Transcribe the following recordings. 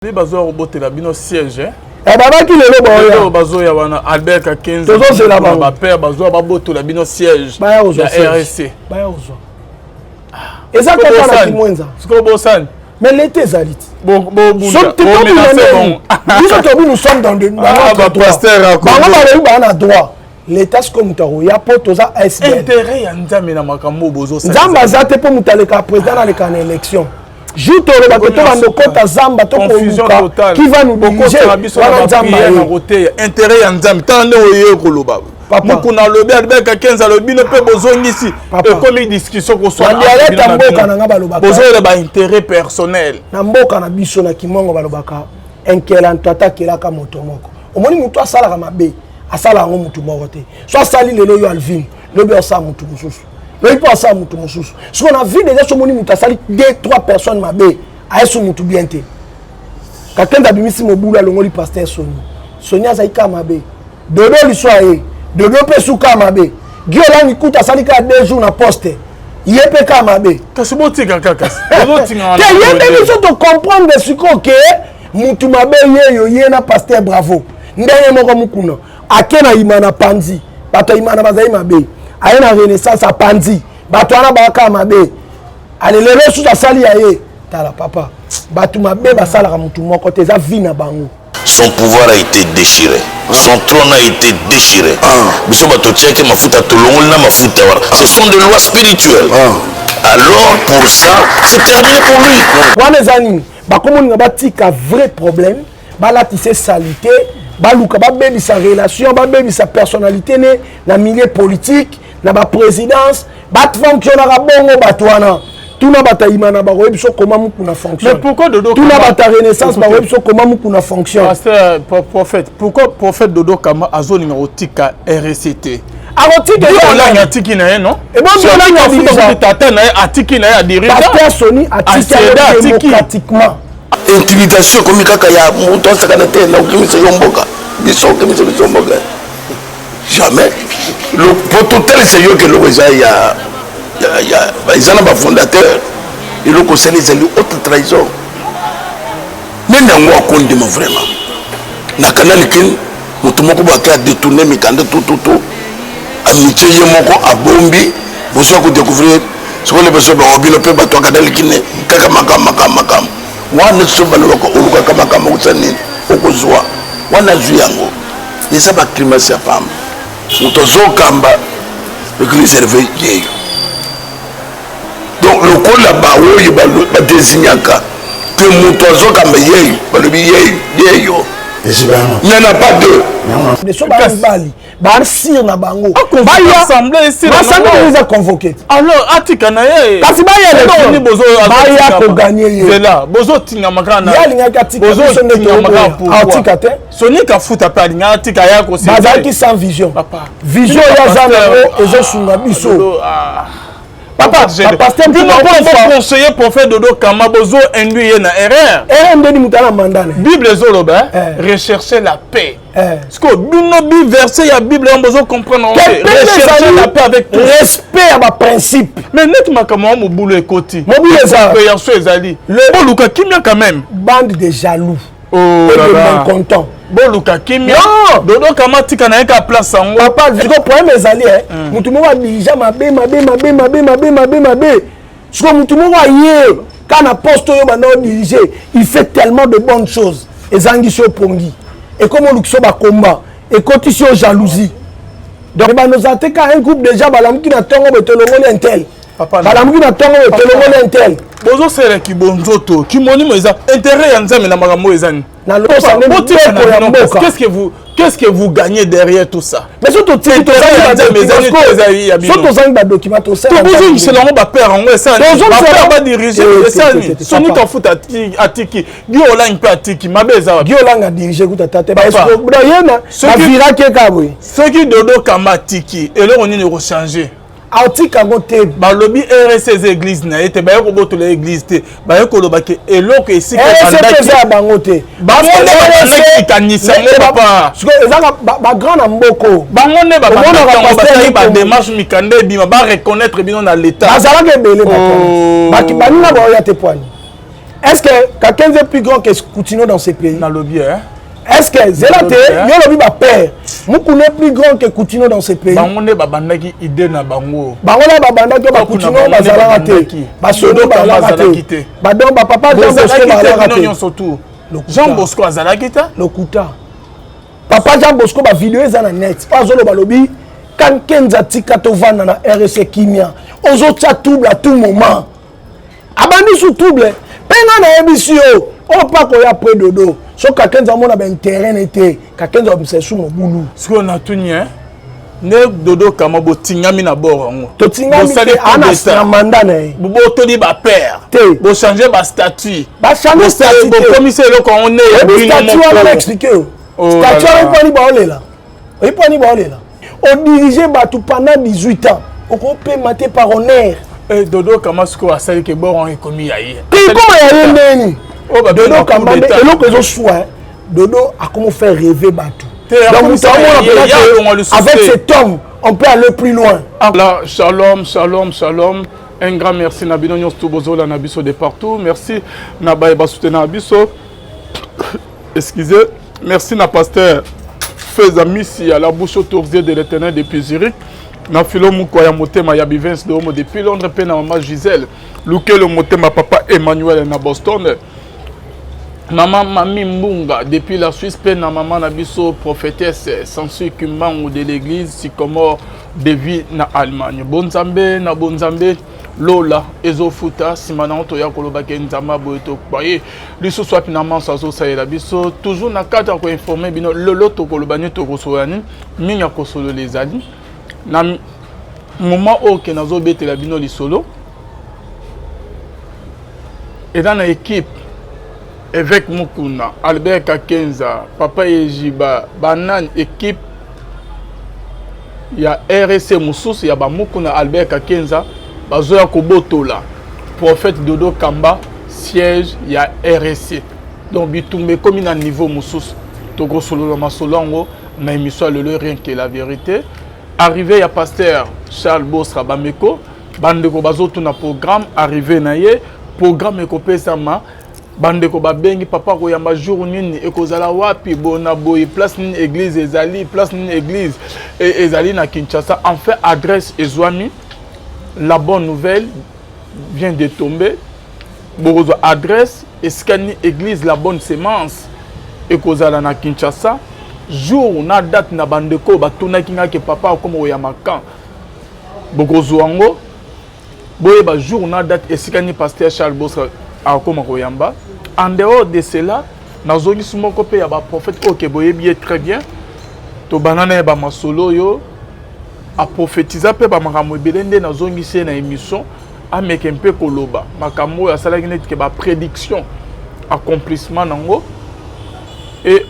Les bazoa roboté la bino siège. Eh baba qui le boya. Bazoa wana Albert Kakenza. Toujours c'est là-bas. Ba père bazoa baboto la bino siège. Baya ozo. RSC. Baya ozo. Et ça quand on a kimwenza. Siko bosan. Mais l'été zalit. Bon. Nous sommes dans le droit. L'État c'est comme taro. Ya poto za SDN. Intérêt ya nzambe na makambo bozo. Nzamba zate po mutaleka président dans les can élection. Juste le bateau va nous compter Zamba, confusion totale. Qui va nous diriger? Voilà Zamba. Intérêt en Zamba. Tant de oye koloba. Papa. Nous na lobi Albert Kakenza lobi ne peut besoin ici. Et comme une discussion qu'on soit. Besoin de ba intérêt personnel. Na mboka na biso na kimongo balobaka. Enkela ntata kelaka moto moko. Omoni mutu asala mabe. Asala ngo mutu moko te. Soit sali lelo yo Alvin. Lobi asa mutu mususu. Mais il peut ça mutu mususu. Ce qu'on a vu déjà sur moni mutu sali 2-3 personnes mabe a esu mutu bien te. Quelqu'un d'abimisi mobula longoli pasteur Sony. Sony a saika mabe. Dodo liswaye. Dodo pe suka mabe. Giola nikuta sali ka 2 jours na poste. Yepe ka mabe. Kasiboti kaka. Kasiboti ngana. Ke yende biso to comprendre ce que mutu mabe yeyo yena pasteur bravo. Ndenge moko mukuna. Akena imana panzi. Bato imana bazai mabe. Aïe na renaissance à Panzi. Batouana baka mabe. Allez le reçu à sali aye. Tala papa. Batou mabe basala ramutu moko te za vie na bango. Son pouvoir a été déchiré. Son trône a été déchiré. Biso bato tcheke mafuta tolongol na mafuta wara. Ce sont des lois spirituelles. Alors pour ça, c'est terminé pour lui. Wana zani, bakomo nga batika vrai problème. Bala tissé salité. Baluka babebi sa relation, babebi sa personnalité né na milieu politique. Na ba présidence bat fonctionnera bongo batwana tout na bataïma na ba webso comment mukuna fonctionne. Mais pourquoi Dodo tout na bata renaissance ba webso comment mukuna fonctionne. Pasteur prophète pourquoi prophète Dodo Kama azoni ngotika RCT arotika ya tiki na non et bon on a dirigé tata na atiki na ya dirigé pasteur Sony atiki démocratiquement intimidation comme kaka ya muto sakana te na ukimisa yomboka biso kimisa yomboka jamais. Le protocole c'est eux que le ils en ont fondateur et le conseil c'est l'autre trahison. Mais n'a moi compte vraiment. Na canal kin mutumoko baka détourner mikanda tout amitié yemoko a bombi besoin de découvrir ce que les personnes ont obligé le peuple à canal kin kaka makam wana so baloko uluka kama kama usani okozwa wana zuyango et ça va climater sa femme. Mutozo kamba le serveur yeyo. Donc le col là-bas où il va désigner que mutozo kamba yeyo, balobi yeyo. Il n'y en a pas deux. Les choses bali, sir na bango. Assemblée ici. L'assemblée les a convoqués. Alors atika na ye. Kasi baya ni bozo baya ko gagner. C'est là, bozo tinga makana. Ya linga katika bozo tinga makana pour. Atika te. Soni ka futa pa linga atika ya ko. Bazaki sans vision. Papa. Vision ya zana ezo sunga biso. Papa, pasteur tu n'as conseiller prophète Dodo Kama bozo induit na erreur. Ndeni mutala mandane. Bible zoloba rechercher la paix. Parce que bino verset ya Bible on besoin comprendre rechercher la paix avec tout respect à ma principe. Mais net makamo mo boulot ekoti. Mo boulot ça. Payant so ezali. Le Luka kimia quand même. Bande de jaloux. Oh là là. Content. Boluka kimia. Dodo Kama tika na ka place sango. Papa, je comprends problème ezali mutu mo wa dirija mabe. Ce que mutu mo wa ye quand na poste yo bana diriger, il fait tellement de bonnes choses. Ezangi so pongi. Et comme on luxo ba combat, et cotisio jalousie. Donc ba nous ateka un groupe déjà balam ki na tongo betolongoli intel. Papa balam ki na tongo betolongoli intel. Bozo sere ki bonzoto, ki moni mo eza intérêt ya nzambe na makambo ezani. Na losa qu'est-ce que vous gagnez derrière tout ça? Mais surtout tu document tout ça. Tu c'est là on va perdre en ça. On va diriger ça. Soni ka futa atiki. Giolang pa atiki mabeza. Giolang a dirigé ku tata. Parce que brayena na vira ke kabwe. Ce qui Dodo Kama atiki et là on est rechanger. Atika gote balobi RSC église na ete ba ko boto l'église te ba ko loba ke eloko esi ke bandaki bango te bango ne kanisa papa parce que ezaka ba grand na mboko bango ne ba ba démarche mikande bima ba reconnaître bino na l'état bazala ke belé ba ki banina ba ya te poani Est-ce que quelqu'un est plus grand que Coutinho dans ces pays? Dans le bien. Est-ce que Zelate, Yolobi va père, Moukoune est plus grand que Coutinho dans ces pays? Bangonde babandaki idée na bango. Bangola babandaki ba Coutinho bazala raté. Ba sodo bazala raté. Ba donc ba papa Jean Bosco bazala raté. Jean Bosco bazala kita. Lokuta. Papa Jean Bosco ba vidéo ezana net. Pas zolo balobi quand Kenza tika to vana na RC Kimia. Ozo tcha double à tout moment. Abandi sous double. Pena na émission. On pas qu'on y a près de dos. So quelqu'un a mon intérêt n'était quelqu'un a obsession sur mon boulot. Ce qu'on a tout nié. Ne dodo kama bo tingami na borango. To tingami ana mandat na. Bo to di ba père. Bo changer ba statut. Ba changer statut. Bo commissaire lo ko on est. Statut on va expliquer. Statut on pas ni ba olé là. Il pas ni ba olé là. On dirigeait ba tout pendant 18 ans. On peut mater par honneur. Et dodo kama sko asali ke boran e komi yayi. Comment yayi ndeni? Dodo Kambambe, et l'autre ils ont choix. Dodo a comment faire rêver Batou. Donc avec cet homme, on peut aller plus loin. Là, shalom, shalom, shalom. Un grand merci Nabino Nyostubozo la Nabiso de partout. Merci Nabaye Basute Nabiso. Excusez. Merci na pasteur Fezamisi à la bouche autorisée de l'Éternel depuis Zurich. Na filo mukoya motema ya Bivens de Homo depuis Londres pe na maman Gisèle. Luke le motema papa Emmanuel na Boston. Maman Mami Mbunga, depuis la Suisse, na maman Nabiso, prophétesse, sensu Kumbangu de l'église, Sycomore de vie na Allemagne. Bonzambe, na Bonzambe, Lola, Ezofuta, Simana Toya Kolobake Nzama Boeto Kwaye, Liso soit finalement Sazo Saïla Biso, toujours na cadre pour informer, bino, Lolo Tokolobani Tokosoyani, Minya Kosolo les Ali, na moment où Kenazo Bete la Bino Lisolo, et dans l'équipe, avec Mukuna, Albert Kakenza, Papa Ejiba, Banan, équipe, il y a RSC Moussous, il y a Mukuna, Albert Kakenza, Bazoya Kobotola, Prophète Dodo Kamba, siège, il y a RSC. Donc, Bitumbe, comme il y a un niveau Moussous, Togo Solo Masolongo, mais il me soit le rien que la vérité. Arrivé, il y a Pasteur Charles Bosra Bameko, Bandeko Bazoto na programme, arrivé, naye, programme Ekopé Sama. Bandeko babengi papa koyamba jour nini ekozala wapi bona boy place nini église ezali place nini église ezali na Kinshasa. En fait adresse ezwami, la bonne nouvelle vient de tomber. Borozo adresse eskani église la bonne sémence ekozala na Kinshasa. Jour na date na bandeko batuna kinga ke papa comme oyama kan borozo ango boye ba jour na date eskani pasteur Charles Bosra akoma koyamba. En dehors de cela, nous avons dit que les prophètes ont très bien. To banana ba masolo yo a prophétiser pe ba makambo belende na zongi se na émission a meke mpe koloba makambo ya sala net ke ba prédiction accomplissement nango et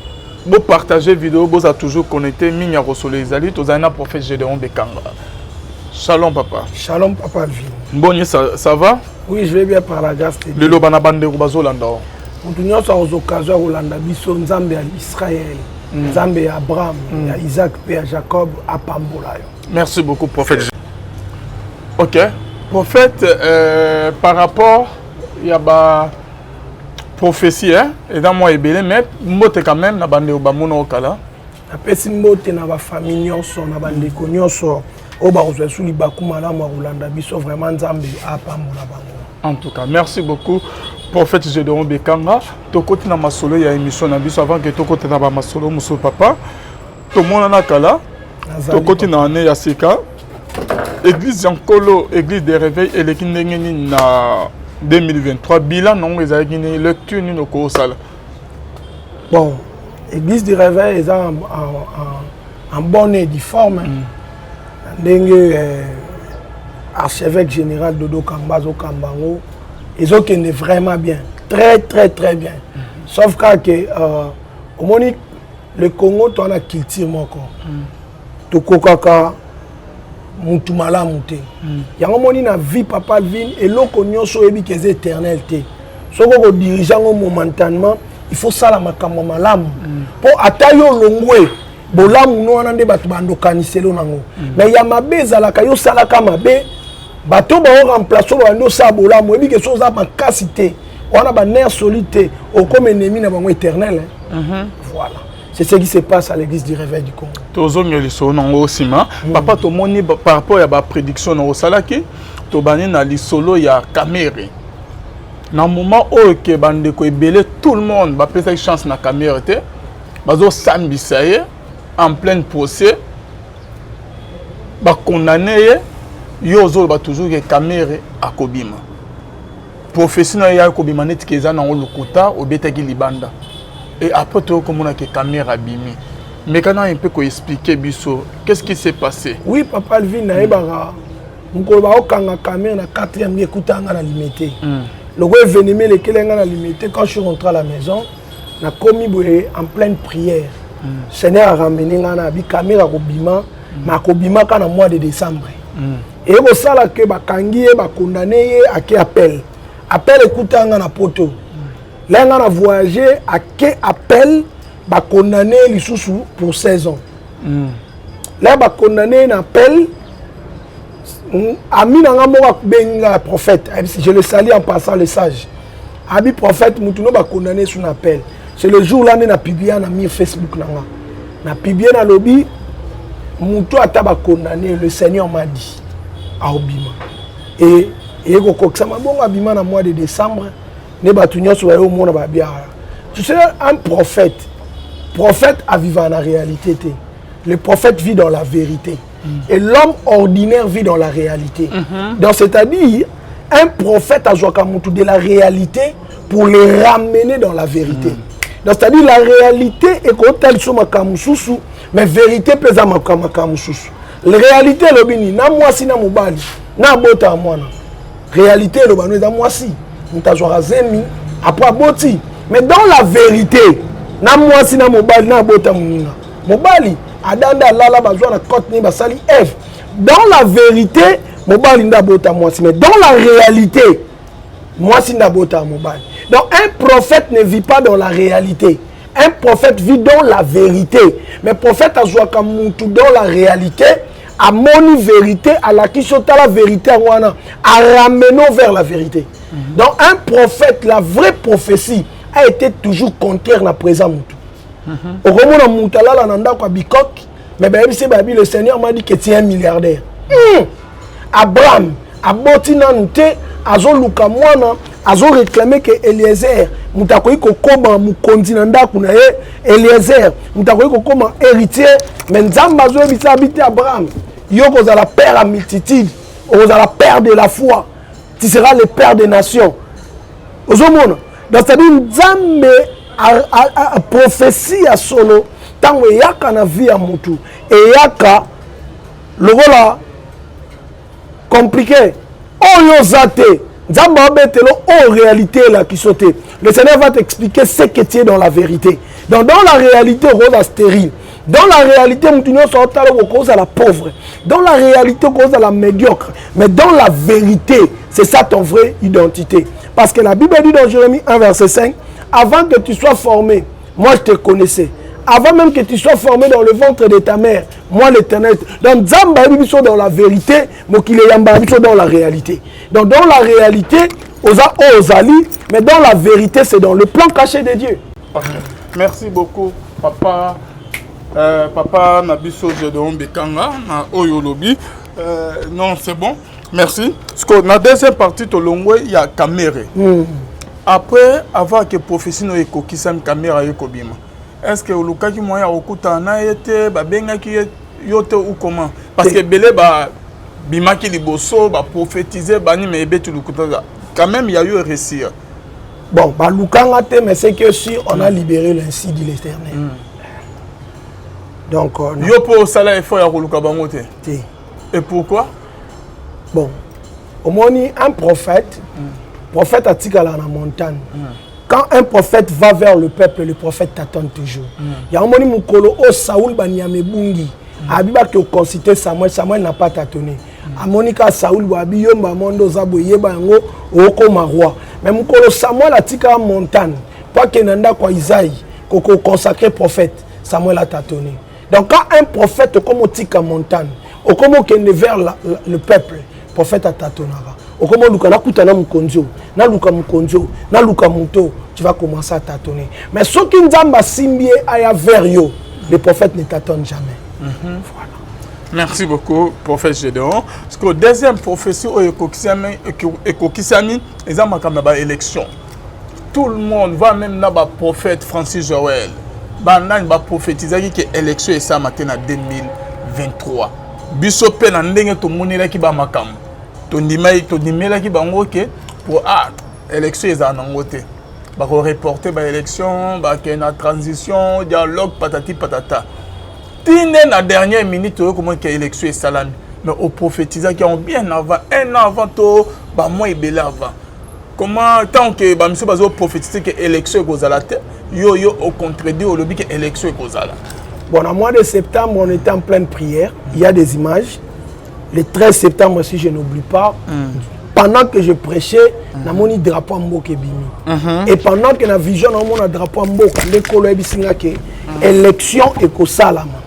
bo partager vidéo bo a toujours connecté minya kosolo ezali to zana prophète Gédéon Bekanga. Shalom papa. Shalom papa vie. Bon ça va? Oui, je vais bien par la grâce de Dieu. Le loba na bande bazolanda. Nous avons aux occasions Rolanda biso Nzambe à Israël, Nzambe à Abraham, à Isaac et à Jacob à Pambola. Merci beaucoup prophète. OK. Prophète par rapport il y a ba prophétie hein et dans moi ebele mais mbote quand même na bande obamuna okala. Na pesi mbote na ba famille nyonso na bande ko nyonso o ba ozwa suli bakuma na Rolanda biso vraiment Nzambe à Pambola bango. En tout cas, merci beaucoup, prophète Gédéon Bekanga. Tokoti na masolo ya émission na biso avant que tokoti na ba masolo muso papa. To mona na kala. Tokoti na ane ya sika. Église Yankolo, église des réveils et lekindengeni na 2023 bilan non ezaki ni lecture ni noko sala. Bon, église du réveil est en bonne et due forme. Ndenge archevêque général Dodo Kambazo Kambango, ils ont est vraiment bien, très bien. Sauf que au Monique, le Congo, tu as la culture moko. Tu kokaka mutumala mute. Il y a un moment na vie papa vin et l'eau qu'on so ebi que c'est éternel té. So ko dirigeant momentanément, il faut ça la makambo malamu. Pour atayo longwe bolamu no anande batu bando kaniselo nango. Mais ya mabeza la kayo sala kama be bato ba remplacer ba ndo sabola mo ebi ke soza ba kasité On a un nerf solide, au comme ennemi n'a pas éternel. Voilà. C'est ce qui se passe à l'église du réveil du Congo. Papa, par rapport à la prédiction, au salaki, tu as na lisolo ya caméra. Dans le moment où que bande ko ebele tout le monde va peut chance na caméra te, bazo sambisaye en plein procès, ba condamné yo zo ba toujours que caméra a kobima. Professionnel ya kobima net keza na lokuta obetaki libanda. Et après tout comme on a que caméra bimi. Mais quand on un peu expliquer biso, qu'est-ce qui s'est passé? Oui, papa Alvin na ebara. Mukolo ba okanga caméra na 4e écoutant na limité. Le roi est venu me lequel a limité. Quand je suis rentré à la maison, na commis en pleine prière. Seigneur a ramené na bi caméra kobima, ma kobima quand mois de décembre. Et au sala que ba kangi ba condamné à qui appel. Appel écoutant na poto. Là on a voyagé à qui appel ba condamné lisusu pour 16 ans. Là ba condamné na appel Ami nanga moka benga prophète. Je le salue en passant le sage. Abi prophète mutuno ba condamné sous appel. C'est le jour là na publié na mi Facebook nanga. Na publié na lobby mutu ata ba condamné, le Seigneur m'a dit à Obima. Et ko koksa mabonga Obima na mois de décembre ne ba tunyo so yo mona ba bia. Tu sais un prophète a vivre en la réalité. Le prophète vit dans la vérité. Et l'homme ordinaire vit dans la réalité. Donc c'est-à-dire, un prophète a joué de la réalité pour les ramener dans la vérité. Donc c'est-à-dire, la réalité est comme telle sur ma kamususu, mais vérité peut être ma kamususu. La réalité est que na moi si na mobali, na bota mwana. Réalité est que na moi si, nous t'as zemi après boti. Mais dans la vérité, na moi si na mobali, na bota mwana. Mobali Adanda lala bazwa na côte ni basali F. Dans la vérité, mobali ndabota moi si, mais dans la réalité, moi si ndabota mobali. Donc un prophète ne vit pas dans la réalité. Un prophète vit dans la vérité. Mais prophète a joué comme tout dans la réalité, à mon vérité, à la qui chota la vérité à ramener vers la vérité. Donc un prophète, la vraie prophétie a été toujours contraire à la présence. Au moment où le Seigneur m'a dit que tu es un milliardaire. Abraham, Abotinante, Azo Lukamwana, Azo réclamé que Eliezer, Moutakoui Kokoma, Moukonzinanda Kunae, Eliezer, Moutakoui Kokoma, héritier, mais Nzambazo habité Abraham. Yoko za la père à multitude, Oza la père de la foi, tu seras le père des nations. Ozomona, donc c'est-à-dire Nzambe. A prophétie à solo tant que yaka na vie à mutu et yaka le voilà compliqué oh yo zate nzamba betelo en réalité là qui saute. Le Seigneur va t'expliquer ce que tu es dans la vérité. Donc dans la réalité rose stérile. Dans la réalité mutu nyo sorta le cause à la pauvre. Dans la réalité cause à la médiocre. Mais dans la vérité, c'est ça ton vraie identité. Parce que la Bible dit dans Jérémie 1 verset 5, avant que tu sois formé, moi je te connaissais. Avant même que tu sois formé dans le ventre de ta mère, moi l'Éternel. Donc Zamba est dans la vérité, mais qu'il est dans la réalité. Donc dans la réalité, Ozali, mais dans la vérité, c'est dans le plan caché de Dieu. Merci beaucoup, papa. Papa Nabiso Gédéon Bekanga, na Oyolobi. Non, c'est bon. Merci. Parce que dans la deuxième partie, il y a caméra. Après avoir que professionnel et kokisam caméra yekobima, est-ce que le cas qui moyen okuta na été ba benga ki yote ou comment? Parce que belé ba bima ki liboso ba prophétiser ba ni mais betu lukuta quand même il y a eu récit. Bon, ba lukanga te mais c'est que si on a libéré l'ainsi de l'Éternel. Donc yo pour sala effort ya koluka bango te. Et pourquoi? Bon, au moins un prophète prophète a tika la montagne. Quand un prophète va vers le prophète t'attend toujours. Il y a un moment où Saoul banyame bungi. Abiba qui consulté Samuel n'a pas tâtonné. A Monica Saoul wabi yomba mondo zabo yeba ngo oko roi. Mais mukolo Samuel a tika la montagne. Pas que nanda kwa Isaïe koko consacré prophète Samuel a tâtonné. Donc quand un prophète comme tika montagne, ou comme kende vers le peuple, prophète a tâtonnara. Okomo luka na kutana mukonzo, na luka mukonzo, na luka muto, tu vas commencer à tâtonner. Mais ce qui nzamba simbie aya vers yo, les prophètes ne tâtonnent jamais. Voilà. Merci beaucoup, prophète Gédéon. Parce que deuxième prophétie, Ekokisami, ils ont marqué l'élection. Tout le monde va même là, prophète Francis Joël. Il va prophétiser que l'élection est ça maintenant en 2023. Bisopé na ndenge to monela ki ba makam. To ndimela ki ba ngoke pour l'élection est en angote. Ba ko reporter ba élection, ba ke na transition, dialogue patati patata. Tine la dernière minute comment que l'élection est salami. Mais au prophétisant qui ont bien avant, un an avant tout, bah moi et belé avant. Comment tant que bah monsieur bazo prophétiser que l'élection est causale, yo au contredit au lobby que l'élection est causale. Bon, au mois de septembre, on était en pleine prière. Il y a des images. Le 13 septembre, si je n'oublie pas, pendant que je prêchais, na moni drapeau mboke bimi. Et pendant que na vision na mona drapeau mboke, le kolo ebisinga ke élection et ko salama.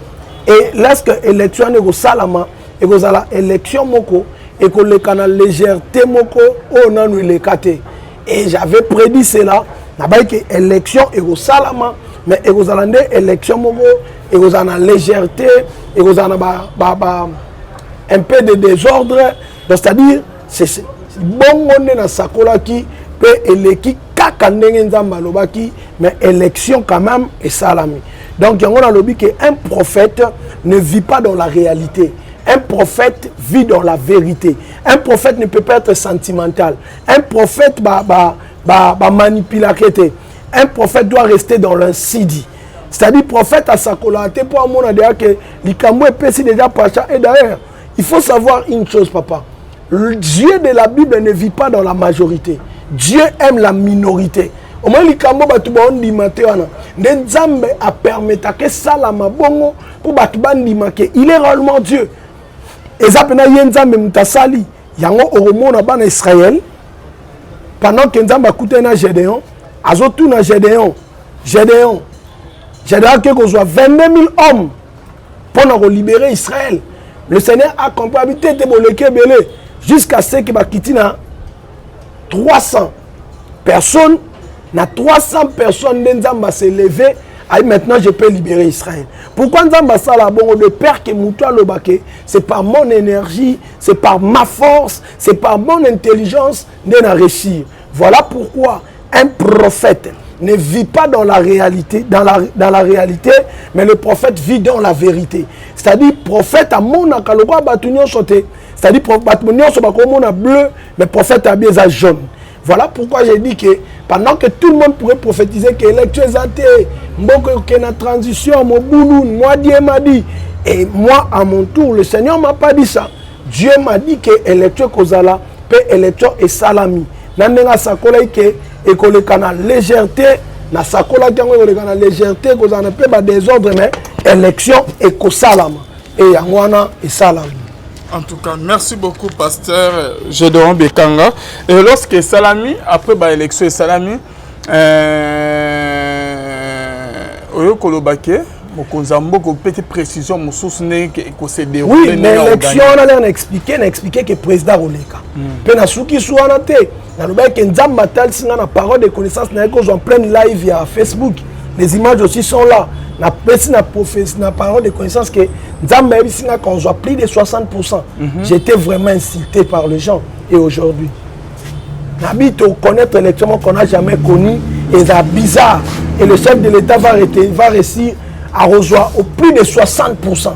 Et lorsque l'élection est au salama, et que la élection moko, et que le canal légèreté moko, on a le kate. Et j'avais prédit cela, n'abay que l'élection est au salama, mais et que la élection moko, et que la légèreté, et que la un peu de désordre, c'est-à-dire c'est bon on est dans sakola qui peut élection kakandenge nzamba lobaki, mais élection quand même est salami. Donc, on a lobby qu'un prophète ne vit pas dans la réalité. Un prophète vit dans la vérité. Un prophète ne peut pas être sentimental. Un prophète manipulateur. Un prophète doit rester dans l'insidi. C'est-à-dire, prophète à sa colère, pour moi, que l'Ikamou est pesé déjà pacha. Et d'ailleurs, il faut savoir une chose, papa. Le Dieu de la Bible ne vit pas dans la majorité. Dieu aime la minorité. Au moins, l'Ikamou batubaondi matewana. Nzambe a permis que salama bongo pour batubandi make. Il est réellement Dieu. Et ça pena yenzambe mutasali. Yango oromona bana Israël. Pendant que Nzambe a coûté na Gédéon, azotu na Gédéon que soit 22 000 hommes pour libérer Israël. Le Seigneur a compris habité de boleke belé jusqu'à ce que bakitina 300 personnes. Na 300 personnes Nzamba s'est levé. Maintenant je peux libérer Israël. Pourquoi Nzamba ça la bon de père que Moutoua Lobake, c'est par mon énergie, c'est par ma force, c'est par mon intelligence de réussir. Voilà pourquoi un prophète ne vit pas dans la réalité, dans la réalité, mais le prophète vit dans la vérité. C'est-à-dire prophète à mon akaloba batunyo sauté. C'est-à-dire batunyo sauté bleu, mais prophète a bien jaune. Voilà pourquoi j'ai dit que pendant que tout le monde pourrait prophétiser que l'élection est athée, qu'il y a une transition, moi Dieu m'a dit. Et moi, à mon tour, le Seigneur ne m'a pas dit ça. Dieu m'a dit que l'élection kozala, que l'élection est salami. Nandenga sakola ke ekole kana légèreté, na sakola kango ekole kana légèreté kozana pe ba désordre mais élection est kosalama. Et yangwana est salami. En tout cas, merci beaucoup, pasteur Gédéon Bekanga. Et lorsque Salami, après l'élection Salami, Oyo Kolobake, beaucoup petite précision, mon source n'est que c'est déroulé. Oui, mais l'élection, on a expliqué que le président Roleka. Puis, na souki soit na te, na loba que Nzamba tal singa na parole de connaissance na ko en plein live via Facebook. Les images aussi sont là. Na pesi na prophétie na parole de connaissance que Nzamba singa quand on voit plus de 60%. J'étais vraiment incité par les gens et aujourd'hui. N'habite au connaître l'élection qu'on n'a jamais connu et c'est bizarre. Et le chef de l'État va réussir à rejoindre au plus de 60%.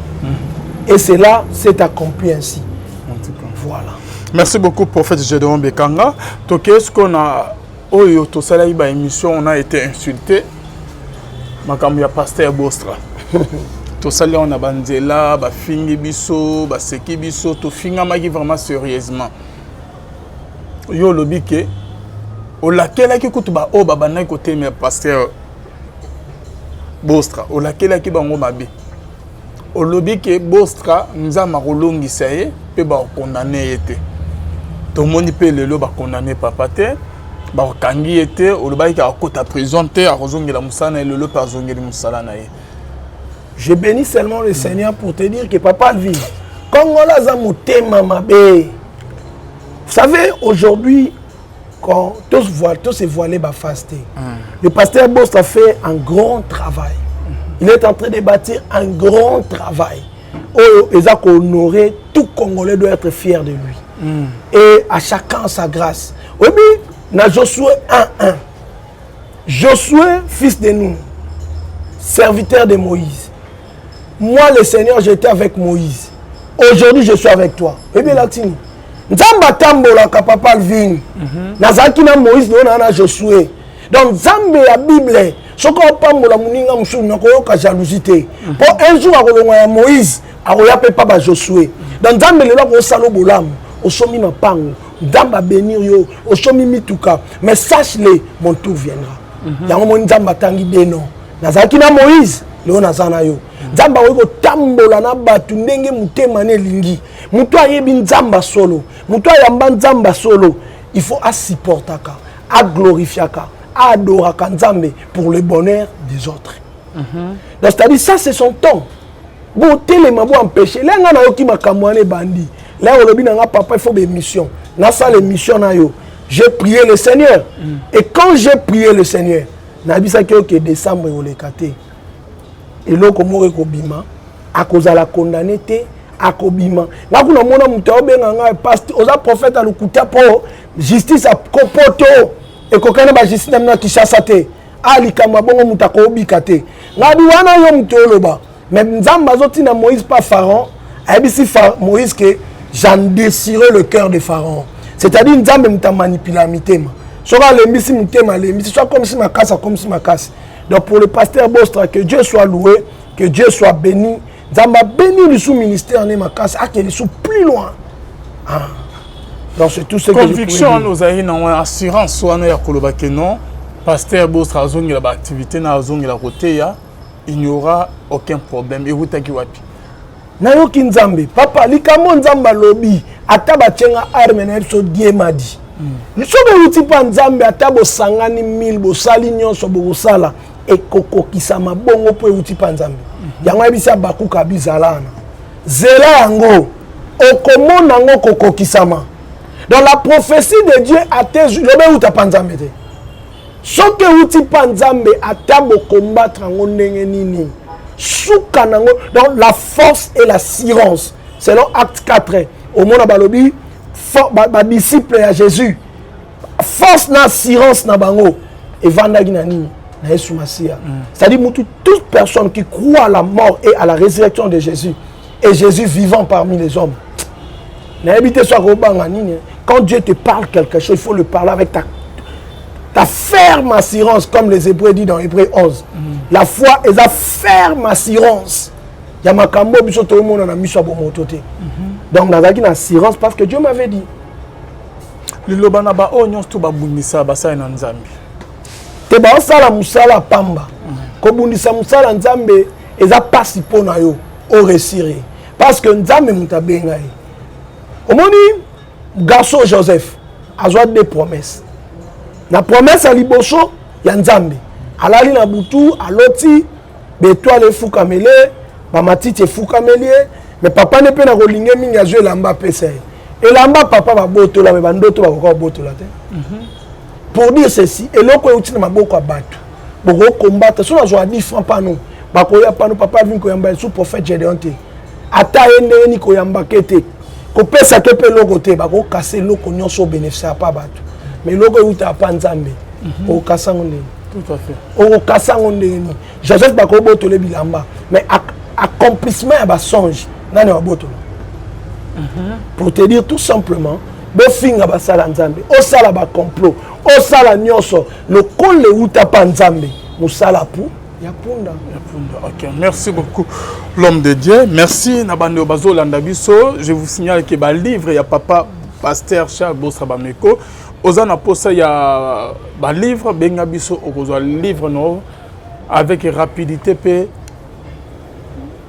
Et c'est là, c'est accompli ainsi. En tout cas. Voilà. Merci beaucoup, prophète Gédéon Bekanga. Donc, qu'est-ce qu'on a au Tosala Iba émission, on a été insulté. Makam ya pasteur Bostra. Tosala on a bandela, ba fingi biso, ba seki biso, to finga maki vraiment sérieusement. Yo lobi ke o lakela ki kutu ba o baba na côté mais pasteur Bostra o lakela ki bango mabe. O lobi ke Bostra nzama kolongisa ye pe ba condamné été. To moni pe lelo ba condamné papa te. Ba kangi été o lobi ka kota prison te a kozongela musana lelo pa zongeli musala na ye. Je bénis seulement le Seigneur pour te dire que papa vit. Kongola za mutema mabe. Vous savez, aujourd'hui, quand tous ces voilés va faster, le pasteur Boss a fait un grand travail. Il est en train de bâtir un grand travail. Il a honoré, tout Congolais doit être fier de lui. Et à chacun sa grâce. Oui, mais Josué 1-1. Josué, fils de Nun, serviteur de Moïse. Moi, le Seigneur, j'étais avec Moïse. Aujourd'hui, je suis avec toi. Et bien, Latini. Nzamba tambola ka papa Alvin. Nazaki na Moïse na Josué. Donc, Nzambe la Bible, soko pambola muninga musu na koyoka jalousie. Pour un jour, à Moïse, à papa Josué. Donc, Nzambe le ko salo bolam, au somi na pango. Nzamba bénir yo, au somi mituka. Mais sache-le, mon tour viendra. Yango mon Nzamba tangi beno. Nazaki na Moïse, le nazana yo. Nzamba weko tambola na batu ndenge mutema ne lingi. Mutu ayebi Nzamba solo. Mutu ayamba Nzamba solo. Il faut supportaka, à glorifiaka, à adoraka Nzambe pour le bonheur des autres. Donc c'est-à-dire ça c'est son temps. Bon téléma bo empêcher. Là nga na yoki makamwane bandi. Là olobi na nga papa il faut des missions. Na ça les missions na yo. J'ai prié le Seigneur. Et quand j'ai prié le Seigneur, na bisa ki ok décembre o le kate. Et loko moko kobima akozala condamné te akobima ngakuna mona mutu obenga nga pasteur oza prophète alukuta po justice akopoto et kokana ba justice na Kinshasa te ali kama bongo mutu akobika te ngabi wana yo mutu oloba mais Nzamba zoti na Moïse pas Pharaon abisi Moïse que j'en désirais le cœur de Pharaon, c'est-à-dire Nzamba muta manipula mitema soka le misi mutema le misi soit comme si ma casse. Donc pour le pasteur Bostra, que Dieu soit loué, que Dieu soit béni. Nzamba béni le sous-ministère en Emakasi, à qu'il soit plus loin. Donc c'est tout ce que conviction nous a une assurance soit nous yakoloba que non, pasteur Bostra a zone la activité na zone la côté il n'y aura aucun problème. Et vous taki wapi? Na yoki Nzambe, papa likamo Nzamba lobi, ataba tchenga arme na so diemadi. Sobe uti pa Nzambe atabo sangani 1000 bosali nyonso bosala. Et koko kisama bongo po uti panzambe yango ebisa bakuka bizalana zela yango okomona ngo koko kisama. Dans la prophétie de Dieu a tes lobe uta panzambe te soke uti panzambe atabo combattre ngo ndenge nini suka nango. Donc la force et l'assurance selon Acte 4 au monde balobi ba disciple à Jésus force na assurance na bango et vandagi na nini. C'est-à-dire toute personne qui croit à la mort et à la résurrection de Jésus et Jésus vivant parmi les hommes. Quand Dieu te parle quelque chose, il faut le parler avec ta ferme assurance, comme les Hébreux disent dans Hébreux 11. La foi est la ferme assurance. Donc, on a une assurance parce que Dieu m'avait dit. Te ba osala musala pamba ko bundisa musala Nzambe eza pasi pona yo o resire parce que Nzambe mutabenga ye omoni garçon Joseph azwa des promesses na promesse à liboso ya Nzambe alali na butu aloti betoile fukamele ba matiti fukamele mais papa ne pe na kolinge mingi azwe lamba pesa et lamba papa ba botola me bandoto ba ko botola te. Pour dire ceci, et l'autre est utile maboko à battre. Pour combattre, si on a 10 francs par nous, bakoya par nous, papa vient koyamba sous prophète Gédéon. Ata ende ni koyamba kete. Ko pesa ke pe logo te, bako casser logo nyonso bénéficier pas battre. Mais logo uta pa Nzambe. O kasangonde. Tout à fait. O kasangonde ni. Joseph bako botole bilamba, mais accomplissement ba songe, nani wa botolo. Pour te dire tout simplement, bofinga basala Nzambe, o sala ba complot. O sala nyonso le kole uta pa Nzambe musala pou ya punda. OK, merci beaucoup l'homme de Dieu. Merci Nabando Bazo Landabiso. Je vous signale que ba livre ya papa pasteur Charles Bostra Bameko ozana posa ya ba livre benga biso okozwa livre no avec rapidité pe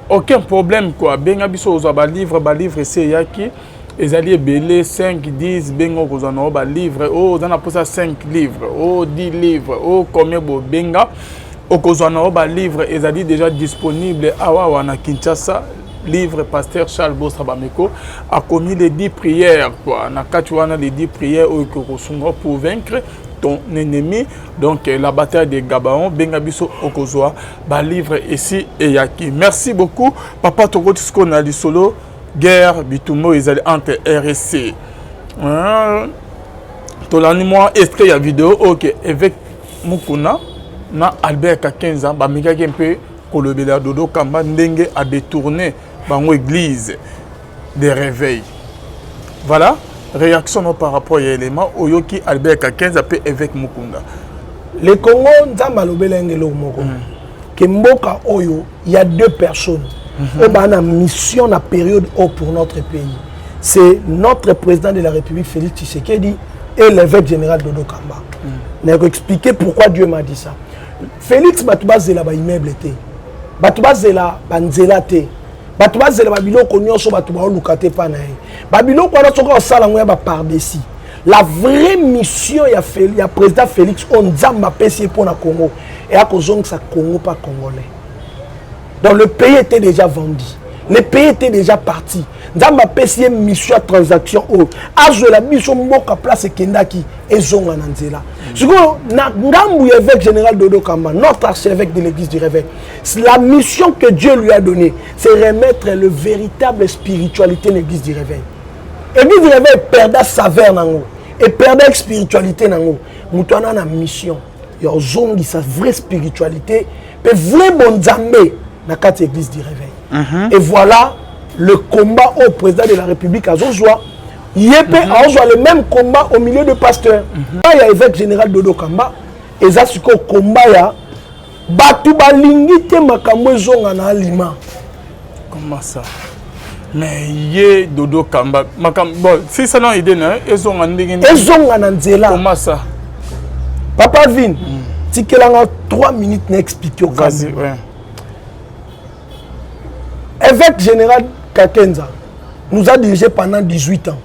aucun problème quoi. Benga biso ozwa ba livre c'est yaki les alliés belé 5 10 bengo kozana ba livre oh dans pour ça 5 livres oh 10 livres oh combien bo benga okozana ba livre les alliés déjà disponible awa wana Kinshasa livre pasteur Charles Bostrabameko a commis les 10 prières quoi na katuana les 10 prières pour vaincre ton ennemi. Donc la bataille de Gabaon Bengabiso Okozwa ba livre ici et yaki. Merci beaucoup papa Tokoti ce qu'on a dit solo guerre bitumo ils allaient entre RSC tolani moi extrait ya vidéo OK avec Mukuna na Albert Kakenza ba mika un kolobela Dodo Kamba ndenge a détourné bango église des réveils. Voilà, réaction par rapport à l'élément Oyoki Albert Kakenza pe avec Mukunda. Le Congo nzamba lobela ngelo moko. Kemboka oyo, il y a 2 personnes. Obana mission na période haute pour notre pays. C'est notre président de la République Félix Tshisekedi et l'évêque général Dodo Kamba. Je vais expliquer pourquoi Dieu m'a dit ça. Félix Batouba zela ba immeuble té. Batouba zela banzela té. Batouba zela ba biloko nyonso batouba olukate pa na ye. Ba biloko wana soko sala ngoya ba par desi. La vraie mission ya président Félix on nzamba pesi pour na Congo et à kozong sa Congo pas congolais. Donc le pays était déjà vendu. Le pays était déjà parti. Nzamba pesi mission transaction o. Azo la mission mboka place kendaki ezonga na nzela. Siko na ngambu évêque général Dodo Kamba, notre archevêque de l'église du réveil. La mission que Dieu lui a donnée, c'est remettre le véritable spiritualité de l'église du réveil. L'église du réveil perdait saveur nango et perdait spiritualité nango. Moutouana na mission. Yo zongi sa vraie spiritualité, pe vrai bon nzambe na kati église du réveil. Et voilà le combat au président de la République à Zozwa. Il a le même combat au milieu de pasteurs. Il y a l'évêque général Dodo Kamba. Et ça, c'est le combat. Batu balingite makambo zonga na alima. Comment ça? Mais yé Dodo Kamba. Bon, si ça n'a idée, ezonga ndenge. Ezonga na nzela. Comment ça? Papa Vin, si tu as 3 minutes n'expliquer au cas. Évêque général Kakenza nous a dirigé pendant 18 ans.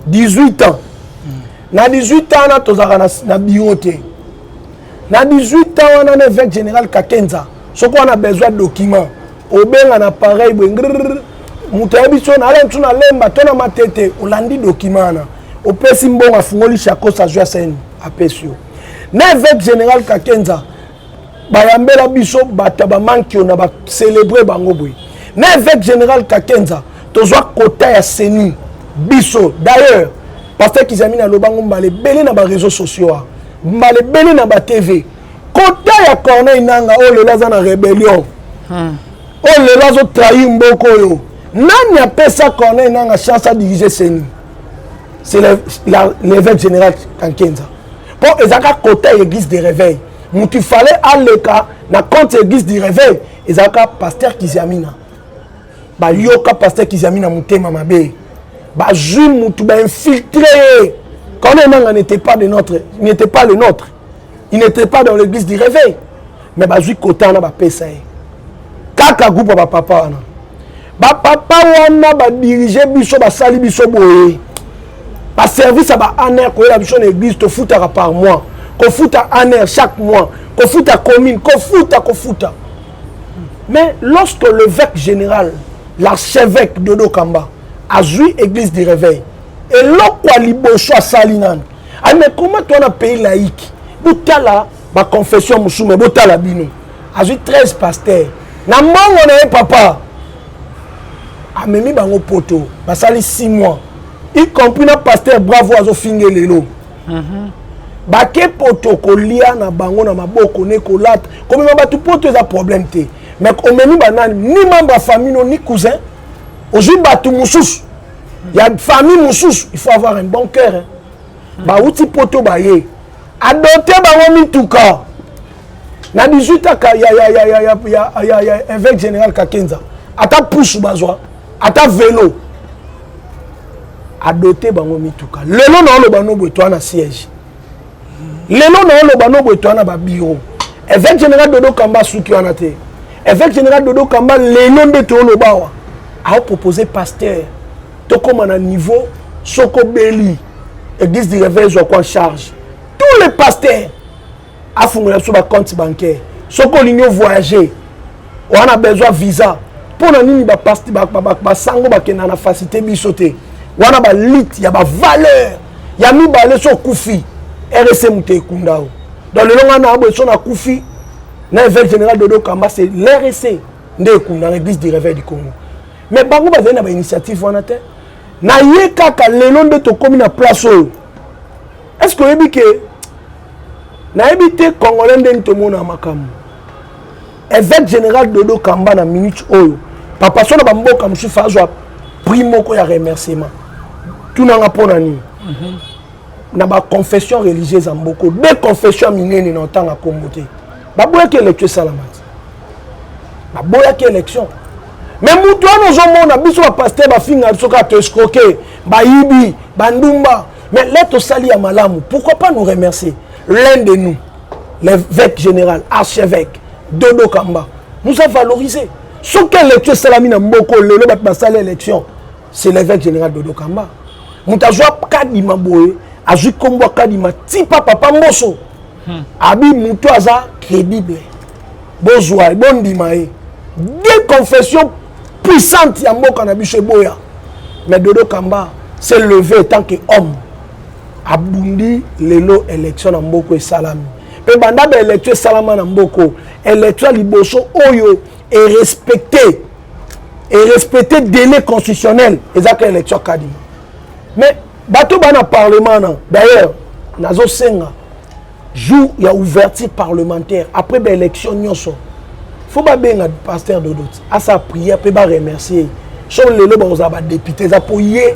18 ans. Na 18 ans, on a bioté. Na 18 ans, on a évêque général Kakenza. Ce qu'on a besoin de documents. Au bien, on a pareil. Moutabiso, on a l'impression lemba, ton a ma tête. On a dit document. Au Pessimbo, on a fumé chako sa joie scène à Pessio. Na évêque général Kakenza. Bayambela biso, batabamanki, on a célébré Bangoboui. Na évêque général Kakenza. Tozoa kota ya seni. Biso d'ailleurs parce qu'ils ont mis na lobango mbale belé na ba réseaux sociaux mbale belé na ba TV kota ya Corneille Nanga o le laza na rébellion o le lazo trahir mboko yo nani apesa Corneille Nanga chance à diriger seni c'est l'évêque général Kakenza pour ezaka kota église de réveil mutu fallait aleka na compte église du réveil ezaka pasteur Kiziamina ba yoka pasteur Kiziamina mutema mabe bah Jum tout ben infiltré quand on n'était pas de notre il n'était pas le nôtre il n'était pas dans l'église du réveil mais bah Jum côté on a pesa kaka groupe ba papa on ba papa on a diriger biso ba sali biso boye ba service à ba aner ko la biso l'église to foutera par mois ko fouta aner chaque mois ko fouta commune ko fouta mais lorsque l'évêque général l'archevêque Dodo Kamba a joué église du réveil et l'okwa liboso a salinan mais comment tu as un pays laïque botala ba confession musume botala bino a joué 13 pasteurs na mongo na papa a memi bango poto ba sali 6 mois y compris na pasteur bravo azo finge lelo ba ke poto ko lia na bango na maboko ne ko lata comme ba tu poto za problème té mais o memi banani ni membre famille ni cousin aujourd'hui, il y a une famille moussous, il faut avoir un bon cœur. Bah, outil poto baye. Adopter bah mituka. Na 18 ans, il y a évêque général Kakenza. Ata pousse bazwa, ata vélo. Adopter bah mituka. Lelo na lo bano boto na siège. Lelo na lo bano boto na ba bureau. Évêque général Dodo Kamba souki wana te. Évêque général Dodo Kamba lelo mbeto lo bawa. A proposé pasteur to comme à niveau soko beli église du réveil zo en charge tous les pasteurs a fondé sur ba compte bancaire soko ligno voyager on a besoin visa pour nani ba sango ba kena na facilité bisoté wana ba lit ya ba valeur ya mi ba le so kufi RSC muté kundao dans le long na abo so na kufi na évêque général Dodo Kamba c'est l'RSC ndé kunda l'église du réveil du Congo mais bango ba na ba initiative wana te na ye kaka lelo nde to komi na place oyo est-ce que yebi ke na ebité congolais ndé to mona makamu évêque général Dodo Kamba na minute oyo papa sona ba mboka musufa azwa primo ko ya remerciement tout na pona ni na ba confession religieuse en mboko deux confessions minene na tanga kombote ba boya ke élection salamati ba boya ke élection mais mutu ano zo mona biso ba pasteur ba finga soka te escroquer ba yibi ba ndumba mais lettre sali ya malamu pourquoi pas nous remercier l'un de nous l'évêque général archevêque Dodo Kamba nous a valorisé ce que l'élection salami na mboko le ba sali élection c'est l'évêque général Dodo Kamba mutazwa kadima boye azui kombo kadima tipa papa mboso abi mutu aza crédible bozwa bondima e des confessions puissantes ya mboka na biso boya mais Dodo Kamba s'est levé tant que homme abundi lelo élection na mboko e salami pe banda ba élection salama na mboko élection liboso oyo est respecté délai constitutionnel ezaka élection kadima mais bato bana parlement d'ailleurs nazo senga jour il y a ouverture parlementaire après l'élection nyonso faut ba benga pasteur Dodo à sa prière peut ba remercier sur le loba aux aba députés za poyer